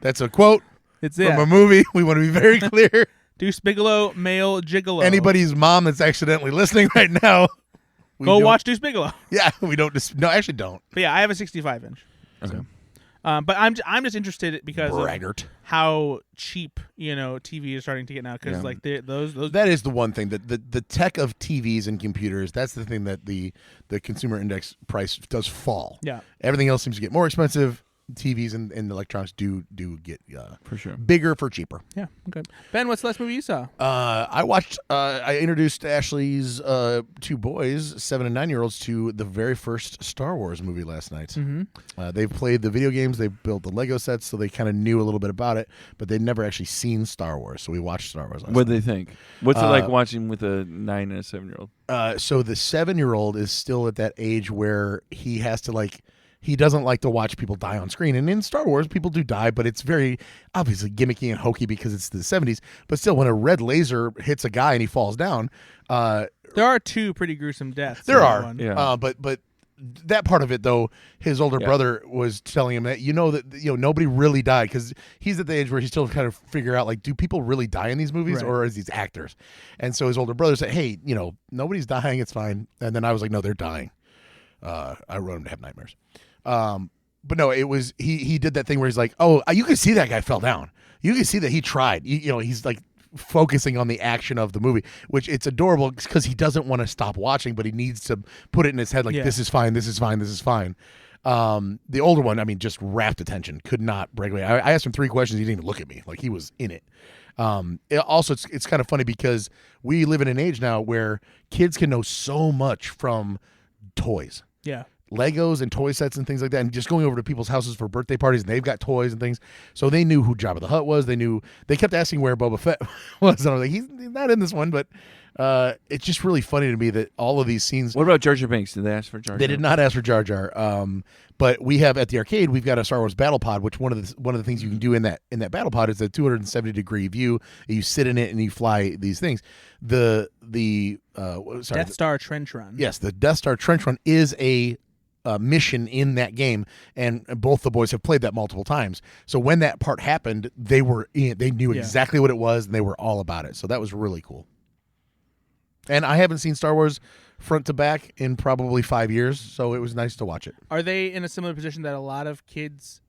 That's a quote It's from a movie. We want to be very clear. Deuce Bigelow, male gigolo. Anybody's mom that's accidentally listening right now, Go watch Deuce Bigelow. Yeah, we don't. No, actually, don't. But yeah, I have a 65 inch. okay. But I'm just interested because Braggart. of how cheap TV is starting to get now. Because Yeah. like those That is the one thing that the tech of TVs and computers. That's the thing that the consumer index price does fall. yeah. Everything else seems to get more expensive. TVs and electronics do get For sure. bigger for cheaper. Yeah. Okay. Ben, what's the last movie you saw? I watched. I introduced Ashley's two boys, 7 and 9-year-olds, to the very first Star Wars movie last night. Mm-hmm. They've played the video games. They built the Lego sets, so they kind of knew a little bit about it, but they'd never actually seen Star Wars. So we watched Star Wars last What do night. they think? What's it like watching with a 9 and a 7-year-old? So the 7-year-old is still at that age where he has to he doesn't like to watch people die on screen. And in Star Wars, people do die, but it's very obviously gimmicky and hokey because it's the 70s. But still, when a red laser hits a guy and he falls down, There are two pretty gruesome deaths. there in that are. one. Yeah. But that part of it, though, his older brother was telling him that nobody really died, because he's at the age where he's still kind of figure out, like, do people really die in these movies, Right. or is these actors? And so his older brother said, hey, nobody's dying, it's fine. And then I was like, no, they're dying. I wrote him to have nightmares. But no, it was he did that thing where he's like, oh, you can see that guy fell down. You can see that he tried. He's like focusing on the action of the movie, which it's adorable because he doesn't want to stop watching, but he needs to put it in his head like, Yeah. this is fine, this is fine, this is fine. The older one, I mean, just rapt attention, could not break away. I asked him 3 questions, he didn't even look at me, like he was in it. It's kind of funny because we live in an age now where kids can know so much from toys. Yeah. Legos and toy sets and things like that, and just going over to people's houses for birthday parties, and they've got toys and things. So they knew who Jabba the Hutt was. They kept asking where Boba Fett was. And I was like, he's not in this one, but it's just really funny to me that all of these scenes. What about Jar Jar Binks? Did they ask for Jar Jar? They did not ask for Jar Jar. But we have at the arcade, we've got a Star Wars battle pod, which one of the things you can do in that battle pod is a 270-degree view. You sit in it and you fly these things. Death Star Trench Run. Yes, the Death Star Trench Run is a mission in that game, and both the boys have played that multiple times. So when that part happened, they knew exactly what it was, and they were all about it. So that was really cool. And I haven't seen Star Wars front to back in probably 5 years, so it was nice to watch it. Are they in a similar position that a lot of kids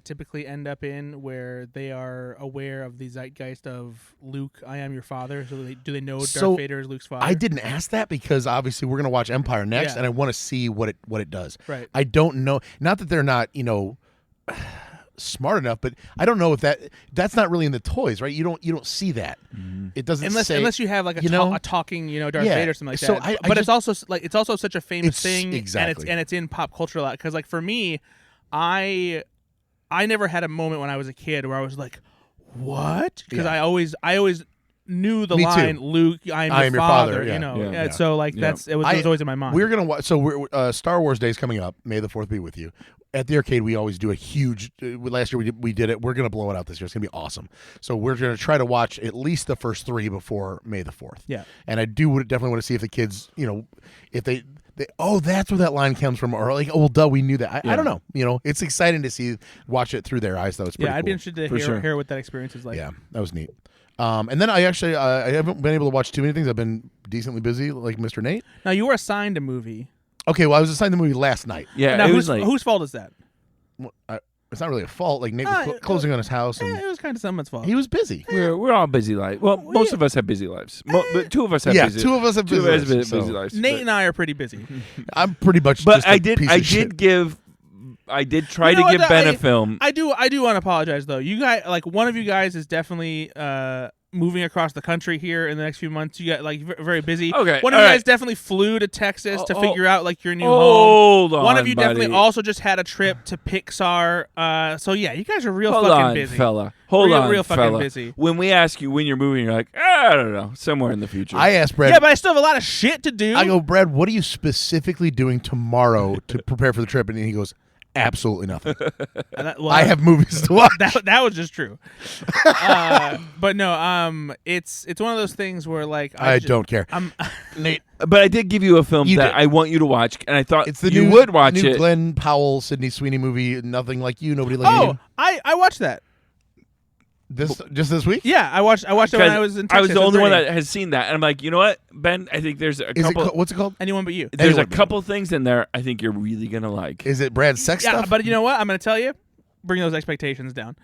typically end up in, where they are aware of the zeitgeist of Luke, I am your father? So do they know Darth Vader is Luke's father? I didn't ask that because obviously we're going to watch Empire next, Yeah. and I want to see what it does. Right. I don't know. Not that they're not, smart enough, but I don't know if that's not really in the toys, right? You don't see that. It doesn't unless you have like a talking Darth Vader or something like So that. But it's also such a famous thing, exactly. and it's in pop culture a lot. Because like for me, I never had a moment when I was a kid where I was like, what? Because I always knew the Me too. line, Luke, I am your father. yeah. And so like it was always in my mind. We're gonna watch. So Star Wars Day is coming up. May the 4th be with you. At the arcade, we always do a huge. Last year we did it. We're gonna blow it out this year. It's gonna be awesome. So we're gonna try to watch at least the first 3 before May the 4th. Yeah. And I definitely want to see if the kids, if they that's where that line comes from, or like, oh well, duh, we knew that. I don't know. It's exciting to watch it through their eyes. That was pretty I'd be cool. interested to hear what that experience is like. Yeah, that was neat. And then I haven't been able to watch too many things. I've been decently busy, like Mr. Nate. Now you were assigned a movie. Okay, well, I was assigned the movie last night. Yeah, Now it was like whose fault is that? Well, it's not really a fault. Like Nate was closing on his house, and It was kind of someone's fault. he was busy. we're all busy lives. Well, most of us have busy lives. But 2 of us have busy. 2 of us have busy lives. busy So lives. Nate and I are pretty busy. I'm pretty much. But just a piece of shit. I did try You know to give what, Ben a film. I do want to apologize though. You guys, like one of you guys, is definitely moving across the country here in the next few months. You got like very busy. Okay, One of you all guys right. definitely flew to Texas to figure out like your new Hold home. on, One of you buddy. definitely also just had a trip to Pixar. So yeah, you guys are real Hold fucking on, busy. fella. Hold real, on, real fucking fella. busy. When we ask you when you're moving, you're like, I don't know, somewhere in the future. I asked Brad. Yeah, but I still have a lot of shit to do. I go, Brad, what are you specifically doing tomorrow to prepare for the trip? And he goes, absolutely nothing. I have movies to watch. That was just true. But no, it's one of those things where like I don't care. Nate, But I did give you a film You that did. I want you to watch, and I thought It's the you new, would watch new it. Glenn Powell, Sydney Sweeney movie, Nothing Like You, Nobody Like You. I watched that. Just this week? Yeah, I watched it when I was in Texas. I was the It only one great. that has seen that, and I'm like, you know what, Ben? I think there's a Is couple. what's it called? Anyone but you. There's a Anyone. couple things in there I think you're really gonna like. Is it Brad's sex Yeah, stuff? but you know what? I'm going to tell you. Bring those expectations down.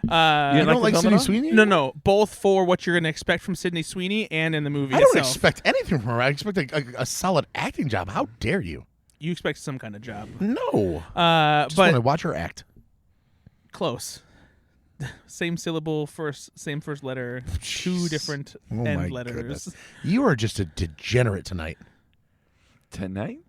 you didn't don't like like the film Sydney at all? Sweeney? No, both for what you're going to expect from Sydney Sweeney and in the movie I don't itself. expect anything from her. I expect a solid acting job. How dare you? You expect some kind of job. No. Just want to But watch her act. close. Same syllable, same first letter, two different Oh my end letters. goodness. You are just a degenerate tonight. Tonight?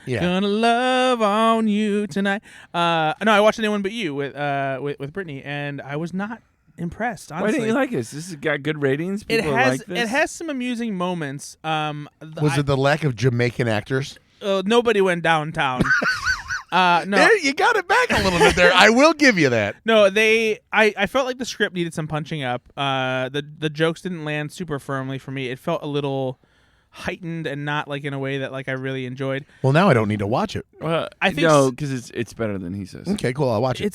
Yeah. Gonna love on you tonight. No, I watched Anyone But You with Brittany, and I was not impressed. Honestly, Why didn't you like this? This has got good ratings. People like this. It has some amusing moments. Was it the lack of Jamaican actors? Nobody went downtown. No, There, you got it back a little bit there. I will give you that. no, I felt like the script needed some punching up. The jokes didn't land super firmly for me. It felt a little heightened and not like in a way that like I really enjoyed. Well, now I don't need to watch it. I think no, because it's better than he says. Okay, cool. I'll watch it.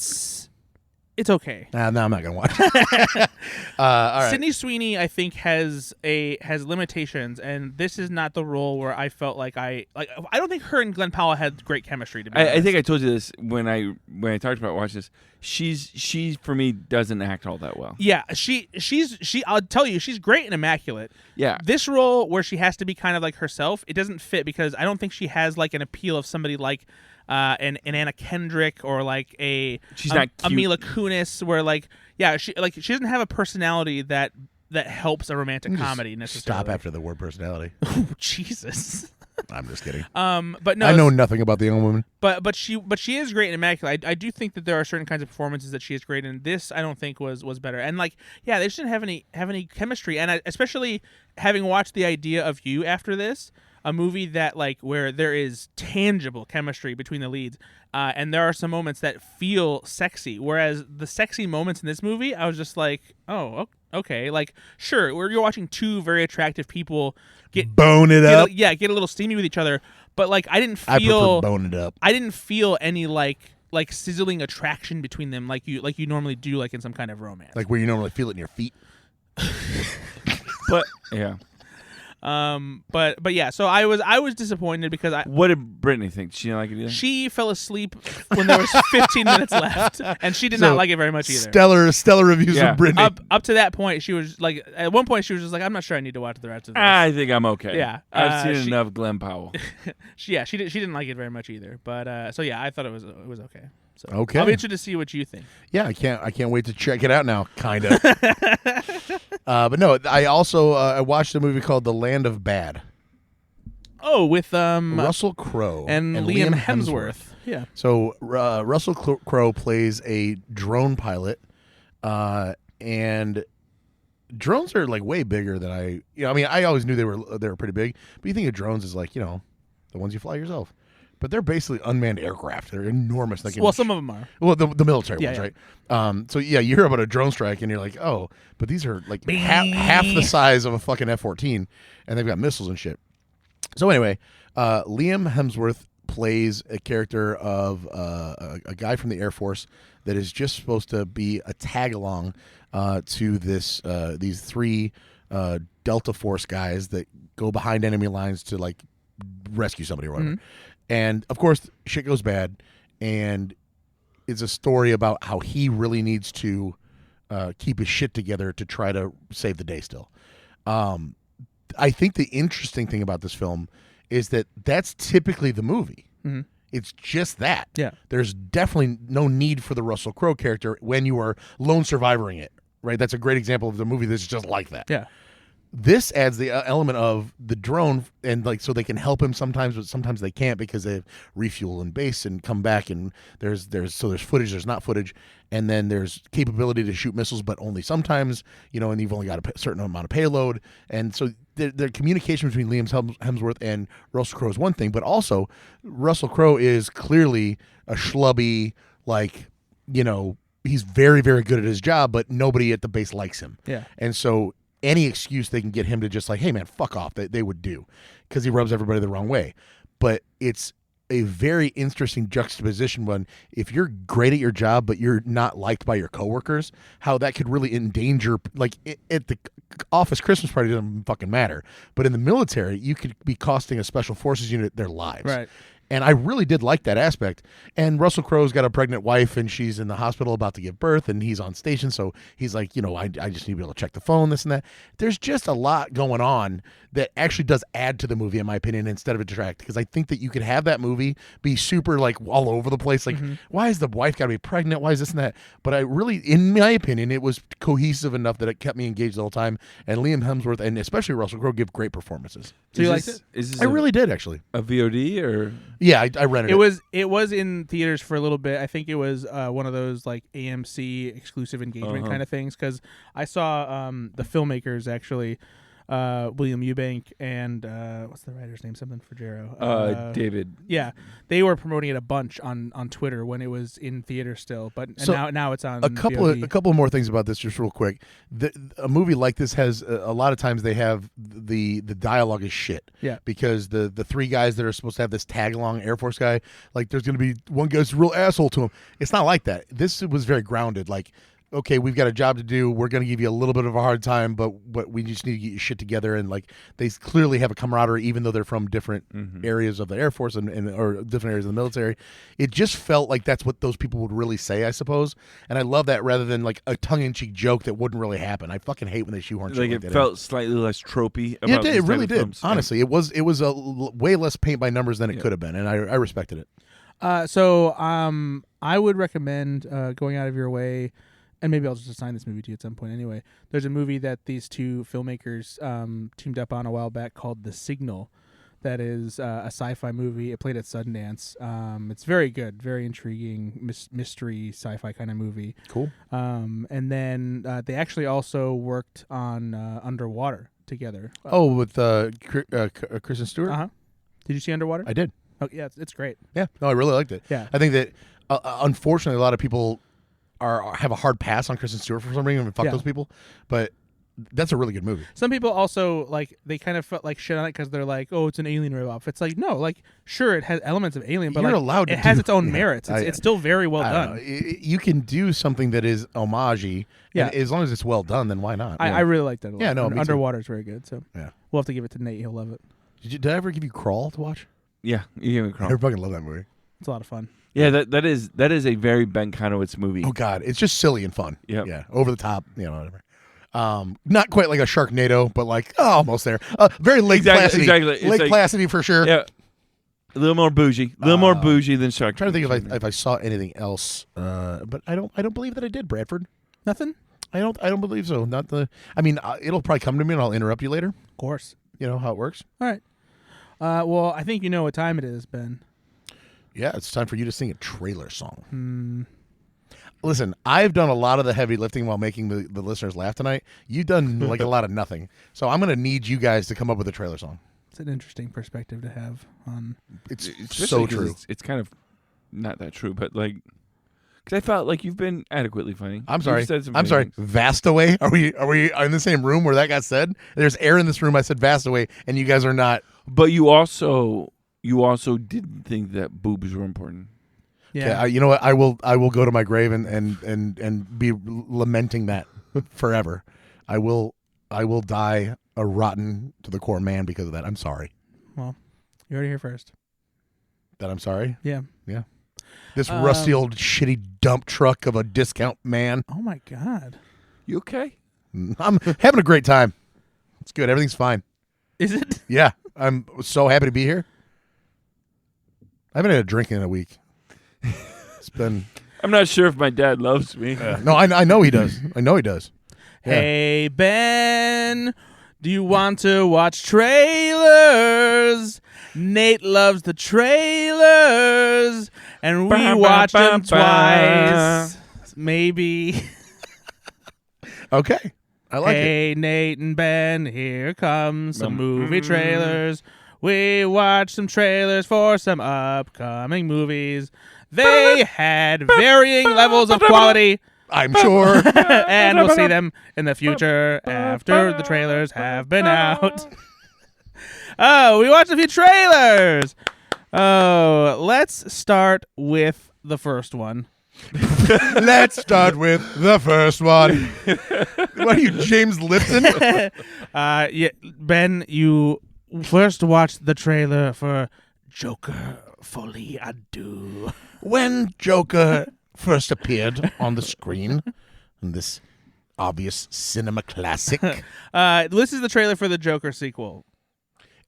It's okay. No, I'm not going to watch it. All right. Sydney Sweeney, I think, has limitations, and this is not the role where I felt like I don't think her and Glenn Powell had great chemistry. To be honest. I think I told you this when I talked about watching this. She for me doesn't act all that well. Yeah, she. I'll tell you, she's great and immaculate. Yeah. This role where she has to be kind of like herself, it doesn't fit because I don't think she has like an appeal of somebody like an Anna Kendrick or like She's not a cute. Mila Kunis, where like she doesn't have a personality that helps a romantic comedy necessarily. Stop after the word personality. Oh, Jesus. I'm just kidding. But no, I know nothing about the young woman. But she is great and immaculate. I do think that there are certain kinds of performances that she is great in. This I don't think was better. And like, yeah, they just didn't have any chemistry. And especially having watched The Idea of You after this, a movie that like where there is tangible chemistry between the leads, and there are some moments that feel sexy. Whereas the sexy moments in this movie, I was just like, oh, okay, like sure, you're watching two very attractive people Bone it up. get a little steamy with each other. But like I didn't I feel prefer bone it up. I didn't feel any like sizzling attraction between them like you normally do like in some kind of romance. Like where you normally feel it in your feet. But yeah. But yeah, so I was disappointed because What did Brittany think? She didn't like it either? she fell asleep when there was 15 minutes left, and she did not like it very much either. Stellar reviews Yeah. from Brittany. Up to that point, she was like, at one point she was just like, I'm not sure I need to watch the rest of this. I think I'm okay. Yeah. I've seen she- enough Glenn Powell. She didn't like it very much either. But so yeah, I thought it was okay. So Okay. I'll be interested to see what you think. Yeah, I can't wait to check it out now. Kind of. But no, I also I watched a movie called The Land of Bad. Oh, with Russell Crowe and Liam Hemsworth. Yeah. So Russell Crowe plays a drone pilot, and drones are like way bigger than I always knew they were pretty big, but you think of drones as like the ones you fly yourself, but they're basically unmanned aircraft. They're enormous. Well, some of them are. Well, the military Yeah, ones, yeah. right? So yeah, you hear about a drone strike and you're like, oh, but these are like half the size of a fucking F-14, and they've got missiles and shit. So anyway, Liam Hemsworth plays a character of a guy from the Air Force that is just supposed to be a tag along to these three Delta Force guys that go behind enemy lines to like rescue somebody or whatever. Mm-hmm. And of course, shit goes bad, and it's a story about how he really needs to keep his shit together to try to save the day still. I think the interesting thing about this film is that that's typically the movie. Mm-hmm. It's just that. Yeah. There's definitely no need for the Russell Crowe character when you are lone survivoring it, right? That's a great example of the movie that's just like that. Yeah. This adds the element of the drone, and like so they can help him sometimes, but sometimes they can't because they refuel and base and come back, and there's footage, there's not footage, and then there's capability to shoot missiles, but only sometimes, and you've only got a certain amount of payload, and so the communication between Liam Hemsworth and Russell Crowe is one thing, but also Russell Crowe is clearly a schlubby, like, he's very, very good at his job, but nobody at the base likes him. Yeah. And so any excuse they can get him to just like, hey man, fuck off, they would do, because he rubs everybody the wrong way. But it's a very interesting juxtaposition when if you're great at your job but you're not liked by your coworkers, how that could really endanger, like at the office Christmas party doesn't fucking matter, but in the military you could be costing a special forces unit their lives. Right. And I really did like that aspect. And Russell Crowe's got a pregnant wife, and she's in the hospital about to give birth, and he's on station. So he's like, I just need to be able to check the phone, this and that. There's just a lot going on that actually does add to the movie, in my opinion, instead of a detract. Because I think that you could have that movie be super, like, all over the place. Like, why is the wife got to be pregnant? Why is this and that? But I really, in my opinion, it was cohesive enough that it kept me engaged the whole time. And Liam Hemsworth, and especially Russell Crowe, give great performances. So you liked it? I really did, actually. A VOD or? Yeah, I rented it. It was in theaters for a little bit. I think it was one of those like AMC exclusive engagement kind of things, because I saw the filmmakers actually, William Eubank and what's the writer's name? Something Fajero. David. Yeah, they were promoting it a bunch on Twitter when it was in theater still, but now it's on a couple more things about this just real quick. A movie like this has a lot of times they have the dialogue is shit. Yeah, because the three guys that are supposed to have this tag along Air Force guy, like there's going to be one guy's a real asshole to him. It's not like that. This was very grounded. Like, okay, we've got a job to do. We're going to give you a little bit of a hard time, but we just need to get your shit together. And like they clearly have a camaraderie, even though they're from different areas of the Air Force and or different areas of the military. It just felt like that's what those people would really say, I suppose. And I love that rather than like a tongue-in-cheek joke that wouldn't really happen. I fucking hate when they shoehorn shit like that. It felt slightly less tropey. Yeah, it really did. Films. Honestly, it was a way less paint by numbers than it could have been, and I respected it. So I would recommend going out of your way. And maybe I'll just assign this movie to you at some point anyway. There's a movie that these two filmmakers teamed up on a while back called The Signal. That is a sci-fi movie. It played at Sundance. It's very good, very intriguing, mystery sci-fi kind of movie. Cool. And then they actually also worked on Underwater together. With Kristen Stewart? Uh-huh. Did you see Underwater? I did. Oh, yeah, it's great. Yeah. No, I really liked it. Yeah. I think that, unfortunately, a lot of people have a hard pass on Kristen Stewart for some reason. Fuck those people, but that's a really good movie. Some people also like they kind of felt like shit on it because they're like, "Oh, it's an Alien ripoff." It's like, no, like sure, it has elements of Alien, but you're like, allowed to it has its own merits. It's still very well done. You can do something that is homage-y, and as long as it's well done, then why not? I really like that a lot. Yeah, no, Underwater is very good. So yeah, we'll have to give it to Nate. He'll love it. Did I ever give you Crawl to watch? Yeah, you gave me Crawl. I fucking love that movie. It's a lot of fun. Yeah, that is a very Ben Konowitz movie. Oh God, it's just silly and fun. Yep. Yeah, over the top, whatever. Not quite like a Sharknado, but like almost there. Very Lake Placid. Exactly. Lake Placid for sure. Yeah, a little more bougie, more bougie than Shark. I'm trying to think if I saw anything else, but I don't believe that I did. Bradford. Nothing. I don't believe so. Not the. I mean, it'll probably come to me, and I'll interrupt you later. Of course. You know how it works. All right. Well, I think you know what time it is, Ben. Yeah, it's time for you to sing a trailer song. Listen, I've done a lot of the heavy lifting while making the listeners laugh tonight. You've done like a lot of nothing. So I'm going to need you guys to come up with a trailer song. It's an interesting perspective to have on. It's so true. It's kind of not that true, but like, because I felt like you've been adequately funny. I'm sorry. Vastaway? Are we in the same room where that got said? There's air in this room. I said Vastaway, and you guys are not. But you also didn't think that boobs were important. Yeah. Okay, you know what? I will go to my grave and be lamenting that forever. I will die a rotten to the core man because of that. I'm sorry. Well, you heard it here first. That I'm sorry? Yeah. Yeah. This rusty old shitty dump truck of a discount man. Oh my God. You okay? I'm having a great time. It's good. Everything's fine. Is it? Yeah. I'm so happy to be here. I haven't had a drink in a week. It's been. I'm not sure if my dad loves me. No, I know he does. I know he does. Hey, Ben, do you want to watch trailers? Nate loves the trailers, and we watched them twice. Maybe. Okay. I like it. Hey, Nate and Ben, here comes some movie trailers. We watched some trailers for some upcoming movies. They had varying levels of quality. I'm sure. And we'll see them in the future after the trailers have been out. Oh, we watched a few trailers. Oh, let's start with the first one. Let's start with the first one. What are you, James Lipton? Yeah, Ben, you first watched the trailer for Joker Folie à Deux. When Joker first appeared on the screen, in this obvious cinema classic. This is the trailer for the Joker sequel.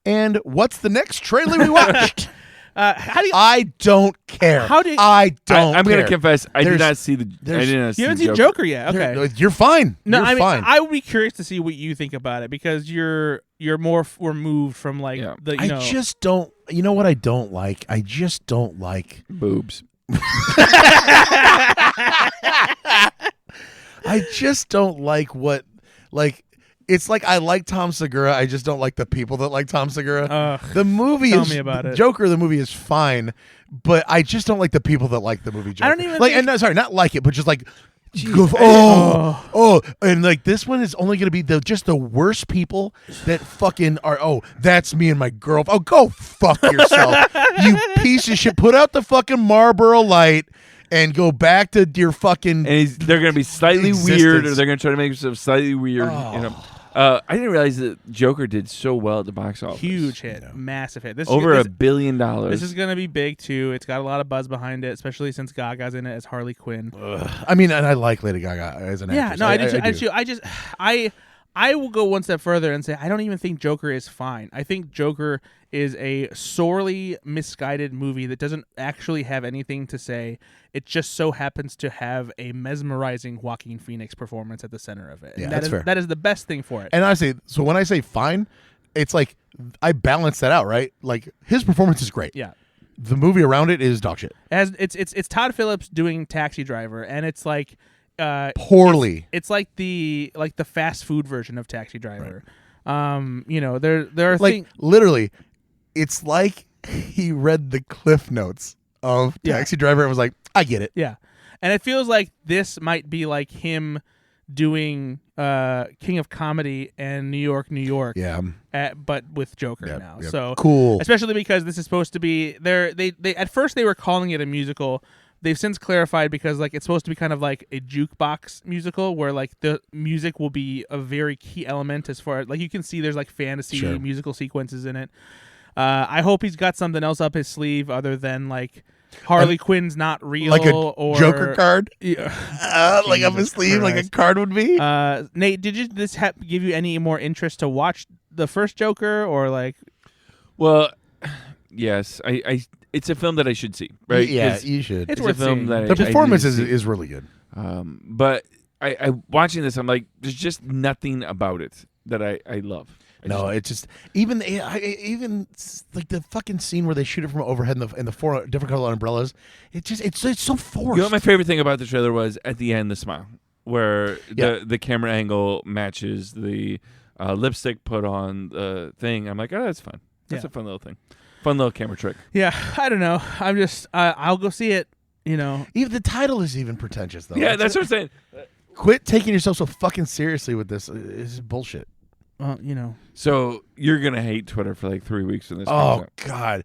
And what's the next trailer we watched? How do you? I don't care. How do you- I don't I'm going care. to confess, I did There's- not see the. I there's- did not see You haven't the seen Joker yet. Okay. You're fine. No, You're I mean, fine. I would be curious to see what you think about it because you're more removed from like Yeah. the I just don't. You know what I don't like? I just don't like. Boobs. I just don't like what like. It's like I like Tom Segura. I just don't like the people that like Tom Segura. Ugh, The movie tell is me about it. Joker. The movie is fine, but I just don't like the people that like the movie Joker. I don't even like. think- And no, sorry, not like it, but just like. And like this one is only going to be just the worst people that fucking are. Oh, that's me and my girl. Oh, go fuck yourself, you piece of shit. Put out the fucking Marlboro Light and go back to your fucking. And they're going to be slightly Existence. weird, or they're going to try to make themselves slightly weird. Oh. You know, I didn't realize that Joker did so well at the box office. huge hit, massive hit. This Over is, $1 billion. This is gonna be big too. It's got a lot of buzz behind it, especially since Gaga's in it as Harley Quinn. I mean, and I like Lady Gaga as an Yeah, actress. no, I do. do. I will go one step further and say I don't even think Joker is fine. I think Joker is a sorely misguided movie that doesn't actually have anything to say. It just so happens to have a mesmerizing Joaquin Phoenix performance at the center of it. And Yeah, that that's is fair. that is the best thing for it. And I say, so when I say fine, it's like I balance that out, right? Like his performance is great. Yeah. The movie around it is dog shit. It's Todd Phillips doing Taxi Driver, and it's like Poorly. It's like the fast food version of Taxi Driver. You know, there are Like things. literally, it's like he read the cliff notes of Yeah. Taxi Driver and was like, I get it. Yeah, and it feels like this might be like him doing King of Comedy and New York, Yeah. but with Joker Yep, now. yep. So Cool. especially because this is supposed to be they at first they were calling it a musical. They've since clarified because like it's supposed to be kind of like a jukebox musical where like the music will be a very key element as far as like you can see there's like fantasy Sure. musical sequences in it. I hope he's got something else up his sleeve other than like Harley Quinn's not real Like a or Joker card? Yeah. Like up his Jesus sleeve, like a Christ. card would be? Nate, did this give you any more interest to watch the first Joker or like? Well, yes. It's a film that I should see, right? Yeah, 'Cause you should. It's it's a worth film seeing. that The I performance need to see. is really good. But I watching this, I'm like, there's just nothing about it that I love. No, it's just even like the fucking scene where they shoot it from overhead and the four different color umbrellas. It's so forced. You know what my favorite thing about the trailer was at the end, the smile, where Yeah. the camera angle matches the lipstick put on the thing. I'm like, oh, that's fun. That's Yeah. a fun little thing. Fun little camera trick. Yeah, I don't know. I'm just I'll go see it. You know, Even the title is even pretentious though. Yeah, that's what I'm saying. Quit taking yourself so fucking seriously with this. This is bullshit. you know. So you're gonna hate Twitter for like 3 weeks when this comes Oh out. God,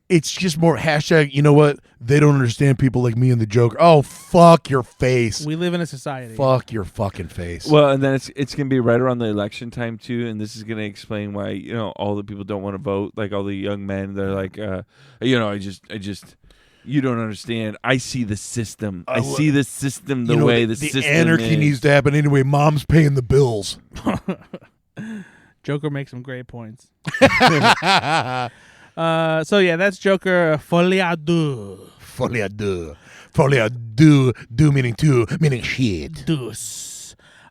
it's just more hashtag. You know what? They don't understand people like me and the Joker. Oh fuck your face. We live in a society. Fuck your fucking face. Well, and then it's gonna be right around the election time too, and this is gonna explain why all the people don't want to vote. Like all the young men, they're like, I just. You don't understand. I see the system. I see the system the way the system anarchy is. needs to happen anyway. Mom's paying the bills. Joker makes some great points. So yeah, that's Joker Folie à Deux. Folie à deux. Folie à deux. Deux meaning two, meaning shit. Deux.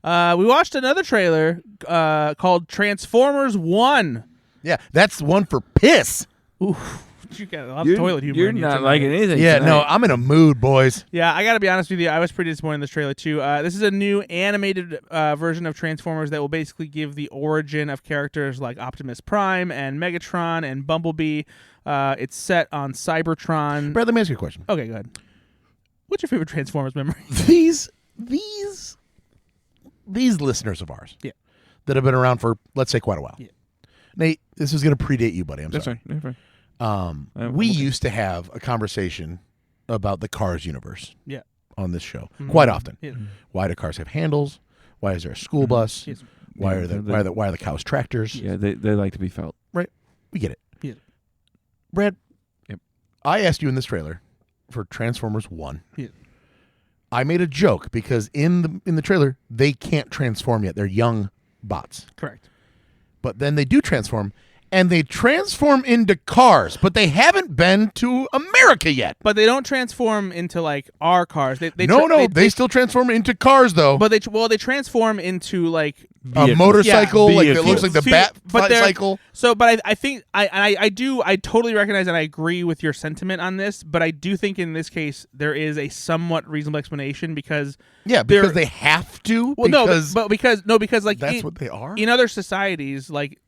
We watched another trailer called Transformers 1. Yeah, that's one for piss. Oof. You got a lot of toilet humor. You're in you not tonight. liking anything. Yeah, tonight. no, I'm in a mood, boys. Yeah, I got to be honest with you. I was pretty disappointed in this trailer, too. This is a new animated version of Transformers that will basically give the origin of characters like Optimus Prime and Megatron and Bumblebee. It's set on Cybertron. Brad, let me ask you a question. Okay, good. What's your favorite Transformers memory? These listeners of ours, Yeah. that have been around for, let's say, quite a while. Yeah. Nate, this is going to predate you, buddy. I'm That's sorry. fine. That's fine. We used to have a conversation about the Cars universe. Yeah. On this show quite often. Yeah. Why do cars have handles? Why is there a school bus? Yes. Why are the cows tractors? Yeah, they like to be felt. Right. We get it. Yeah. Brad. Yep. I asked you in this trailer for Transformers 1. Yeah. I made a joke because in the trailer they can't transform yet. They're young bots. Correct. But then they do transform, and they transform into cars, but they haven't been to America yet. But they don't transform into like our cars. They They still transform into cars though. But they transform into like a Vehicles. motorcycle, Yeah, like it vehicles. looks like the bat But they're- cycle. So, but I think I totally recognize and I agree with your sentiment on this. But I do think in this case there is a somewhat reasonable explanation because Yeah, because they have to. well, Because because like that's what they are. in other societies like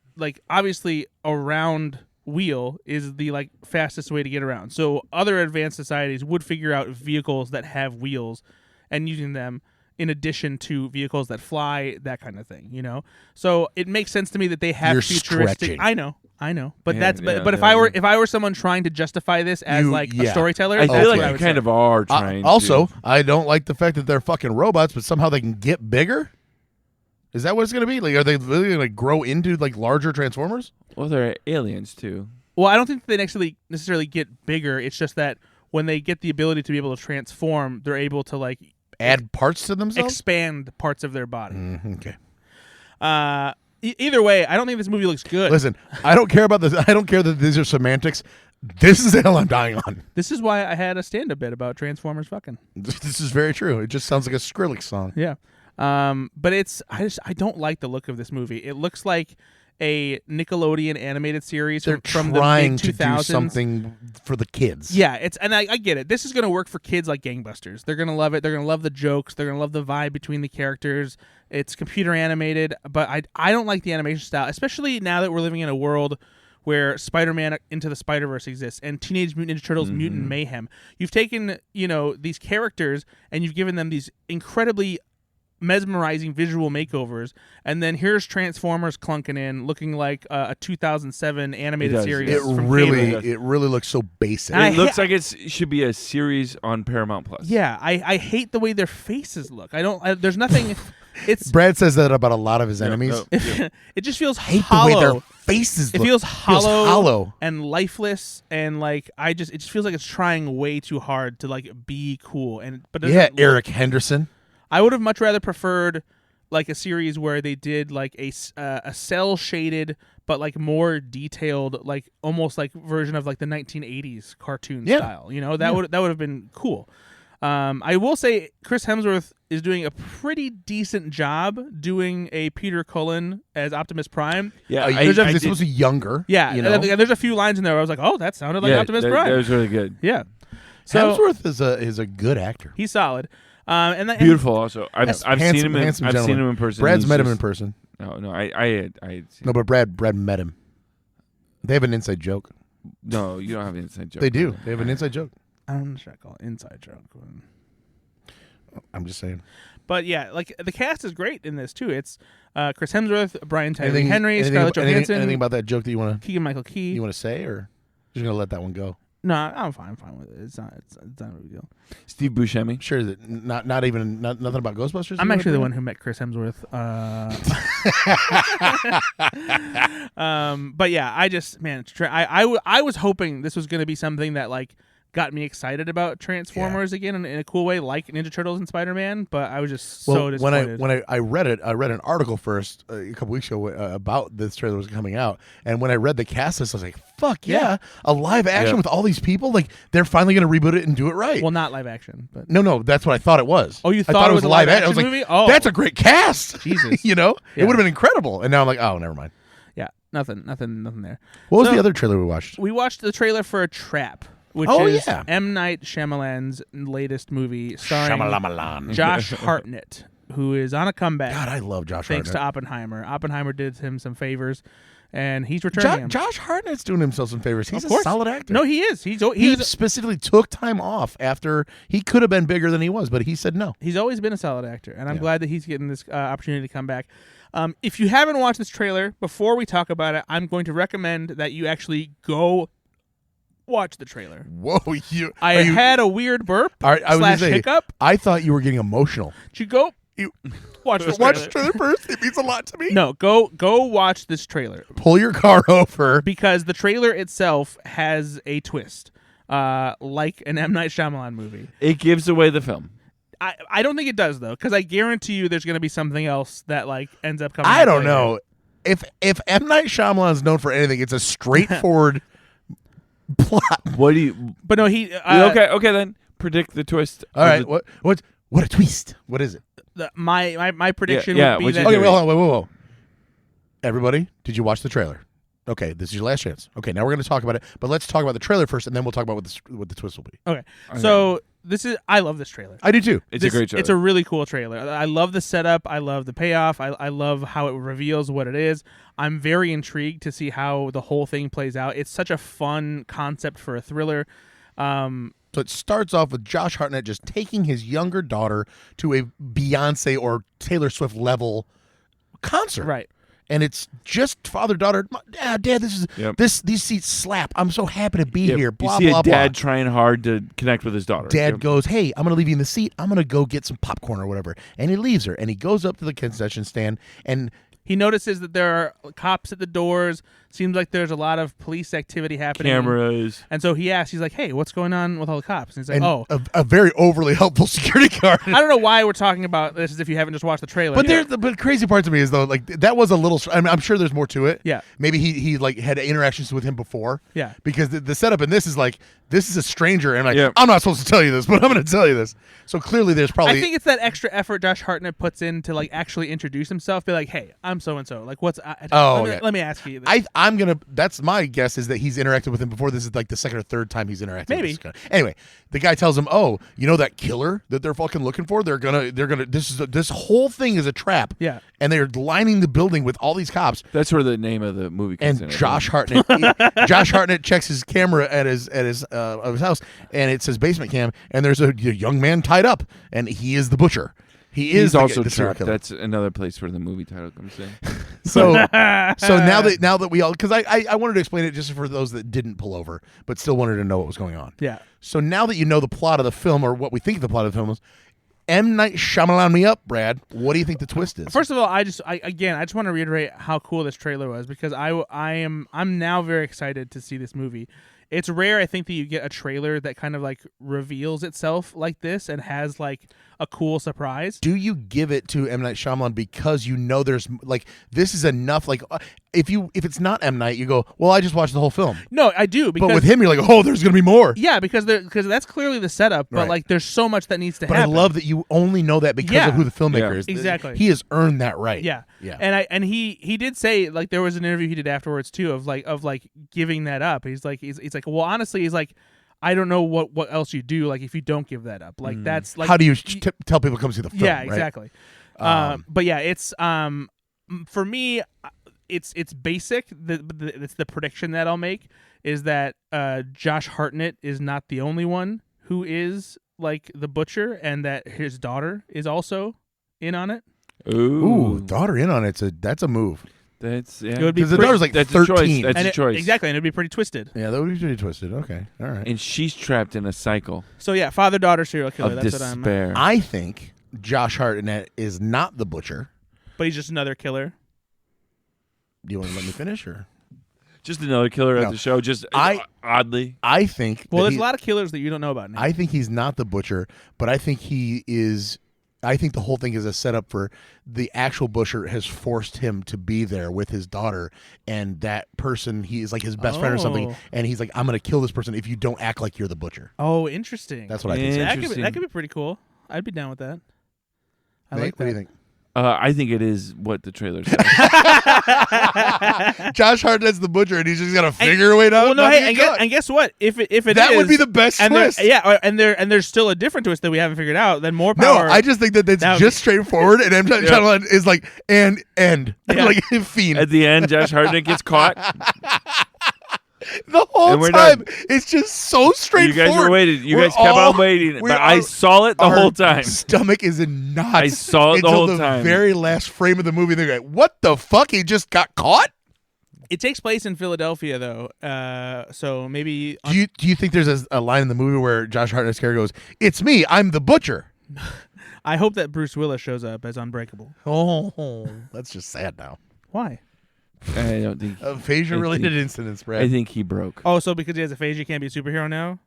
obviously a round wheel is the like fastest way to get around. So other advanced societies would figure out vehicles that have wheels and using them in addition to vehicles that fly, that kind of thing, you know? So it makes sense to me that they have You're futuristic stretching. I know. But Yeah, but if I were someone trying to justify this as a storyteller, I that's feel what like I you would kind say. of are trying. Also, to. I don't like the fact that they're fucking robots, but somehow they can get bigger. Is that what it's going to be? Like, are they really going to grow into like larger Transformers? Well, they're aliens too. Well, I don't think they necessarily get bigger. It's just that when they get the ability to be able to transform, they're able to like Add parts to themselves? expand parts of their body. Okay. Either way, I don't think this movie looks good. Listen, I don't care about this. I don't care that these are semantics. This is the hell I'm dying on. This is why I had a stand-up bit about Transformers fucking. This is very true. It just sounds like a Skrillex song. Yeah. But I don't like the look of this movie. It looks like a Nickelodeon animated series They're from the trying mid to 2000s. do something for the kids. Yeah, I get it. This is going to work for kids like gangbusters. They're going to love it. They're going to love the jokes. They're going to love the vibe between the characters. It's computer animated, but I don't like the animation style, especially now that we're living in a world where Spider-Man Into the Spider-Verse exists and Teenage Mutant Ninja Turtles Mutant Mayhem. You've taken, these characters and you've given them these incredibly mesmerizing visual makeovers, and then here's Transformers clunking in, looking like a 2007 animated series. It from really, Cable. it really looks so basic. And I It looks like it should be a series on Paramount Plus. Yeah, I hate the way their faces look. There's nothing. It's Brad says that about a lot of his enemies. it just feels Hate hollow. the way their faces It look. feels hollow, hollow. and lifeless, and like it just feels like it's trying way too hard to like be cool. But it Yeah, doesn't look- Eric Henderson. I would have much rather preferred like a series where they did like a cell shaded but like more detailed, like almost like version of like the 1980s cartoon style. That would have been cool. I will say Chris Hemsworth is doing a pretty decent job doing a Peter Cullen as Optimus Prime. Yeah, This was younger. Yeah, you know? and there's a few lines in there where I was like, oh, that sounded like Optimus Prime. That was really good. Yeah. So Hemsworth is a good actor. he's solid. And Beautiful. Also, I've Handsome- seen him. handsome I've seen gentleman. him in person. Brad's He's met him just- in person. No, I had seen No, but Brad met him. They have an inside joke. No, you don't have an inside joke. They do. They have an inside joke. I'm not sure I call it inside joke. I'm just saying. But yeah, like the cast is great in this too. It's Chris Hemsworth, Brian Tyree Henry, Scarlett Johansson, Anything about that joke that you want Keegan-Michael Key. to say, or just gonna let that one go? No, I'm fine with it. It's not a big deal. Steve Buscemi. Sure, that nothing about Ghostbusters. I'm actually the one who met Chris Hemsworth. But yeah, I just I was hoping this was going to be something that like got me excited about Transformers again in a cool way, like Ninja Turtles and Spider-Man. But I was just so disappointed. When I read it, I read an article first a couple weeks ago about this trailer was coming out, and when I read the cast list, I was like, "Fuck yeah, a live action with all these people! Like they're finally going to reboot it and do it right." Well, not live action, but no, that's what I thought it was. Oh, you thought it was a live action I was like, movie? Oh, that's a great cast. Jesus, you know, Yeah. it would have been incredible. And now I'm like, oh, never mind. Yeah, nothing there. What was the other trailer we watched? We watched the trailer for A Trap, which is M. Night Shyamalan's latest movie starring Josh Hartnett, who is on a comeback. God, I love Josh thanks Hartnett. to Oppenheimer. Oppenheimer did him some favors, and he's returning him. Josh Hartnett's doing himself some favors. He's Of course. a solid actor. No, he is. He specifically took time off after he could have been bigger than he was, but he said no. He's always been a solid actor, and I'm glad that he's getting this opportunity to come back. If you haven't watched this trailer, before we talk about it, I'm going to recommend that you actually go watch the trailer. Whoa, I had a weird burp I was gonna say, hiccup. I thought you were getting emotional. Did you go watch this Watch trailer? the trailer first. It means a lot to me. No, go watch this trailer. Pull your car over. Because the trailer itself has a twist, like an M. Night Shyamalan movie. It gives away the film. I don't think it does, though, because I guarantee you there's going to be something else that like ends up coming. I don't later. know. If M. Night Shyamalan is known for anything, it's a straightforward plot. What do you? But no, he. Okay, then predict the twist. All right, what a twist. What is it? My prediction Yeah, would be what'd you that. do? Okay, hold on, whoa. Everybody, did you watch the trailer? Okay, this is your last chance. Okay, now we're going to talk about it, but let's talk about the trailer first, and then we'll talk about what the twist will be. Okay, so I love this trailer. I do too. It's a great trailer. It's a really cool trailer. I love the setup. I love the payoff. I love how it reveals what it is. I'm very intrigued to see how the whole thing plays out. It's such a fun concept for a thriller. So it starts off with Josh Hartnett just taking his younger daughter to a Beyonce or Taylor Swift level concert. Right. And it's just father-daughter. Dad, these seats slap. I'm so happy to be here. Blah, you see blah, a dad blah. trying hard to connect with his daughter. Dad goes, hey, I'm going to leave you in the seat. I'm going to go get some popcorn or whatever. And he leaves her. And he goes up to the concession stand and he notices that there are cops at the doors. Seems like there's a lot of police activity happening. Cameras. And so he asks, he's like, hey, what's going on with all the cops? And he's like, a very overly helpful security guard. I don't know why we're talking about this as if you haven't just watched the trailer. But but crazy part to me is, though, like, that was a little, I'm sure there's more to it. Yeah. Maybe he like had interactions with him before. Yeah. Because the setup in this is like, this is a stranger, and like, Yeah. I'm not supposed to tell you this, but I'm going to tell you this. So clearly there's probably... I think it's that extra effort Josh Hartnett puts in to like actually introduce himself. Be like, hey, I'm so-and-so. Like, what's... let me ask you this. I'm going to... That's my guess, is that he's interacted with him before. This is like the second or third time he's interacted Maybe. with this guy. Anyway, the guy tells him, oh, you know that killer that they're fucking looking for? They're gonna this whole thing is a trap. Yeah. And they're lining the building with all these cops. That's where the name of the movie comes in. And Josh Hartnett checks his camera at his house, and it says basement cam, and there's a young man tied up, and he is the butcher. He's also the serial trapped. killer. That's another place where the movie title comes in. So now that we all, because I wanted to explain it just for those that didn't pull over but still wanted to know what was going on. Yeah. So now that you know the plot of the film, or what we think the plot of the film is, M. Night Shyamalan me up, Brad. What do you think the twist is? First of all, I just want to reiterate how cool this trailer was, because I'm now very excited to see this movie. It's rare, I think, that you get a trailer that kind of like reveals itself like this and has like a cool surprise. Do you give it to M. Night Shyamalan because you know there's like, this is enough? Like, if it's not M. Night, you go, well, I just watched the whole film. No, I do. Because, but with him, you're like, oh, there's gonna be more. Yeah, because that's clearly the setup. But Right. like, there's so much that needs to But happen. I love that you only know that because of who the filmmaker is. Exactly. He has earned that right. Yeah. Yeah. And he did say, like, there was an interview he did afterwards too of giving that up. He's like, well, honestly, he's like, I don't know what else you do, like, if you don't give that up. Like, that's like, how do you tell people to come see the film? yeah, right? exactly. But yeah, it's for me, it's basic. It's the prediction that I'll make is that Josh Hartnett is not the only one who is like the butcher, and that his daughter is also in on it. Ooh, daughter in on it. That's a move. That's It would be Because the daughter's like that's 13. a choice. That's and a choice. Exactly, and it'd be pretty twisted. Yeah, that would be pretty twisted. Okay, all right. And she's trapped in a cycle So yeah, father-daughter serial killer. of That's what I'm. despair. I think Josh Hartnett is not the butcher. But he's just another killer. Do you want to let me finish, or? Just another killer at the show. Just oddly. I think. Well, there's a lot of killers that you don't know about now. I think he's not the butcher, but I think he is. I think the whole thing is a setup for the actual butcher has forced him to be there with his daughter, and that person he is like his best friend or something, and he's like, I'm going to kill this person if you don't act like you're the butcher. Oh, interesting. That's what I think. That could be pretty cool. I'd be down with that. I like that. What do you think? I think it is what the trailer says. Josh Hartnett's the butcher, and he's just got to figure a way out. Well, no, hey, and guess what? If it that is, would be the best twist. And there's still a different twist that we haven't figured out. Then more power. No, I just think that it's just straightforward, and M. Shyamalan is like end, like fiend. At the end, Josh Hartnett gets caught. The whole time, it's just so straightforward. You guys were waiting. You guys kept on waiting, but I saw it the whole time. Stomach is in knots. I saw it the whole time. Until the very last frame of the movie, they're like, "What the fuck? He just got caught." It takes place in Philadelphia, though, so maybe. Do you think there's a line in the movie where Josh Hartnett's character goes, "It's me, I'm the butcher"? I hope that Bruce Willis shows up as Unbreakable. Oh, that's just sad now. Why? I don't think aphasia-related incidents, Brad. I think he broke. Oh, so because he has aphasia, he can't be a superhero now?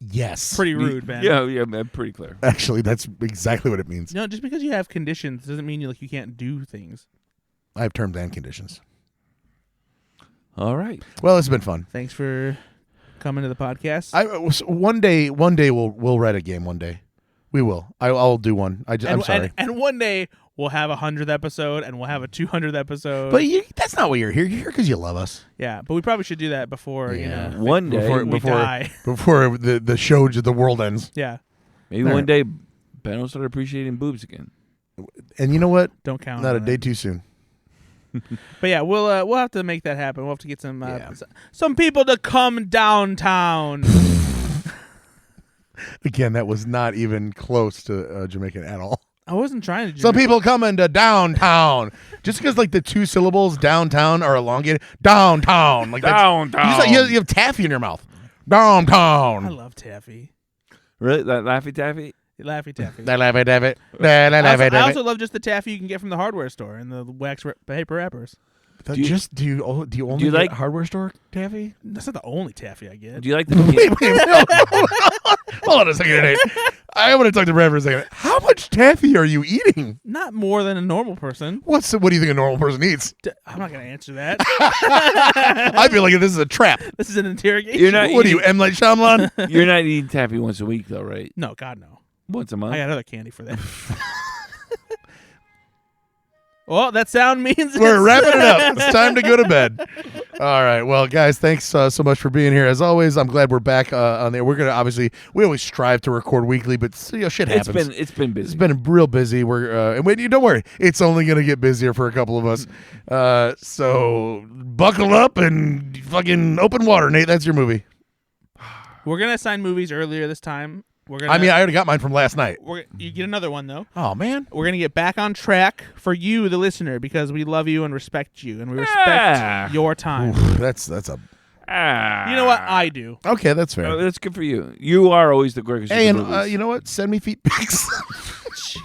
Yes. Pretty rude, man. Yeah, pretty clear. Actually, that's exactly what it means. No, just because you have conditions doesn't mean you can't do things. I have terms and conditions. All right. Well, it's been fun. Thanks for coming to the podcast. One day we'll write a game. One day, we will. I'll do one. I'm sorry. And one day we'll have 100th episode, and we'll have a 200th episode. But that's not what you're here. You're here because you love us. Yeah, but we probably should do that before one day we die. Before the show, the world ends. Yeah. Maybe one day Ben will start appreciating boobs again. And you know what? Don't count. Not a day too soon. But yeah, we'll have to make that happen. We'll have to get some people to come downtown. Again, that was not even close to Jamaican at all. I wasn't trying to. Some people coming to downtown just because like the two syllables downtown are elongated. Downtown, like downtown. You have taffy in your mouth. Downtown. I love taffy. Really, that Laffy Taffy? Laffy Taffy. That Laffy Taffy. I also love just the taffy you can get from the hardware store and the wax paper wrappers. Do you only like hardware store taffy? That's not the only taffy I get. Do you like the Hold on a second, Nate. I want to talk to Brad for a second. How much taffy are you eating? Not more than a normal person. What do you think a normal person eats? I'm not going to answer that. I feel like this is a trap. This is an interrogation. What are you, M. Night Shyamalan? You're not eating taffy once a week, though, right? No, God, no. Once a month? I got other candy for that. Well, that sound means we're wrapping it up. It's time to go to bed. All right. Well, guys, thanks so much for being here. As always, I'm glad we're back on there. We're going to we always strive to record weekly, but shit happens. It's been busy. It's been real busy. And don't worry. It's only going to get busier for a couple of us. So buckle up and fucking open water, Nate. That's your movie. We're going to assign movies earlier this time. I already got mine from last night. You get another one, though. Oh, man. We're going to get back on track for you, the listener, because we love you and respect you, and we respect your time. Oof, that's a... You know what? I do. Okay, that's fair. That's good for you. You are always the greatest. Hey, and you know what? Send me feet pics. Jesus.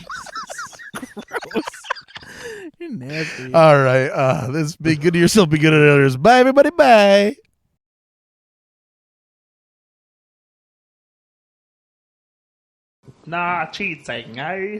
Gross. You're nasty. All right. Be good to yourself. Be good to others. Bye, everybody. Bye. Nah, cheating, eh?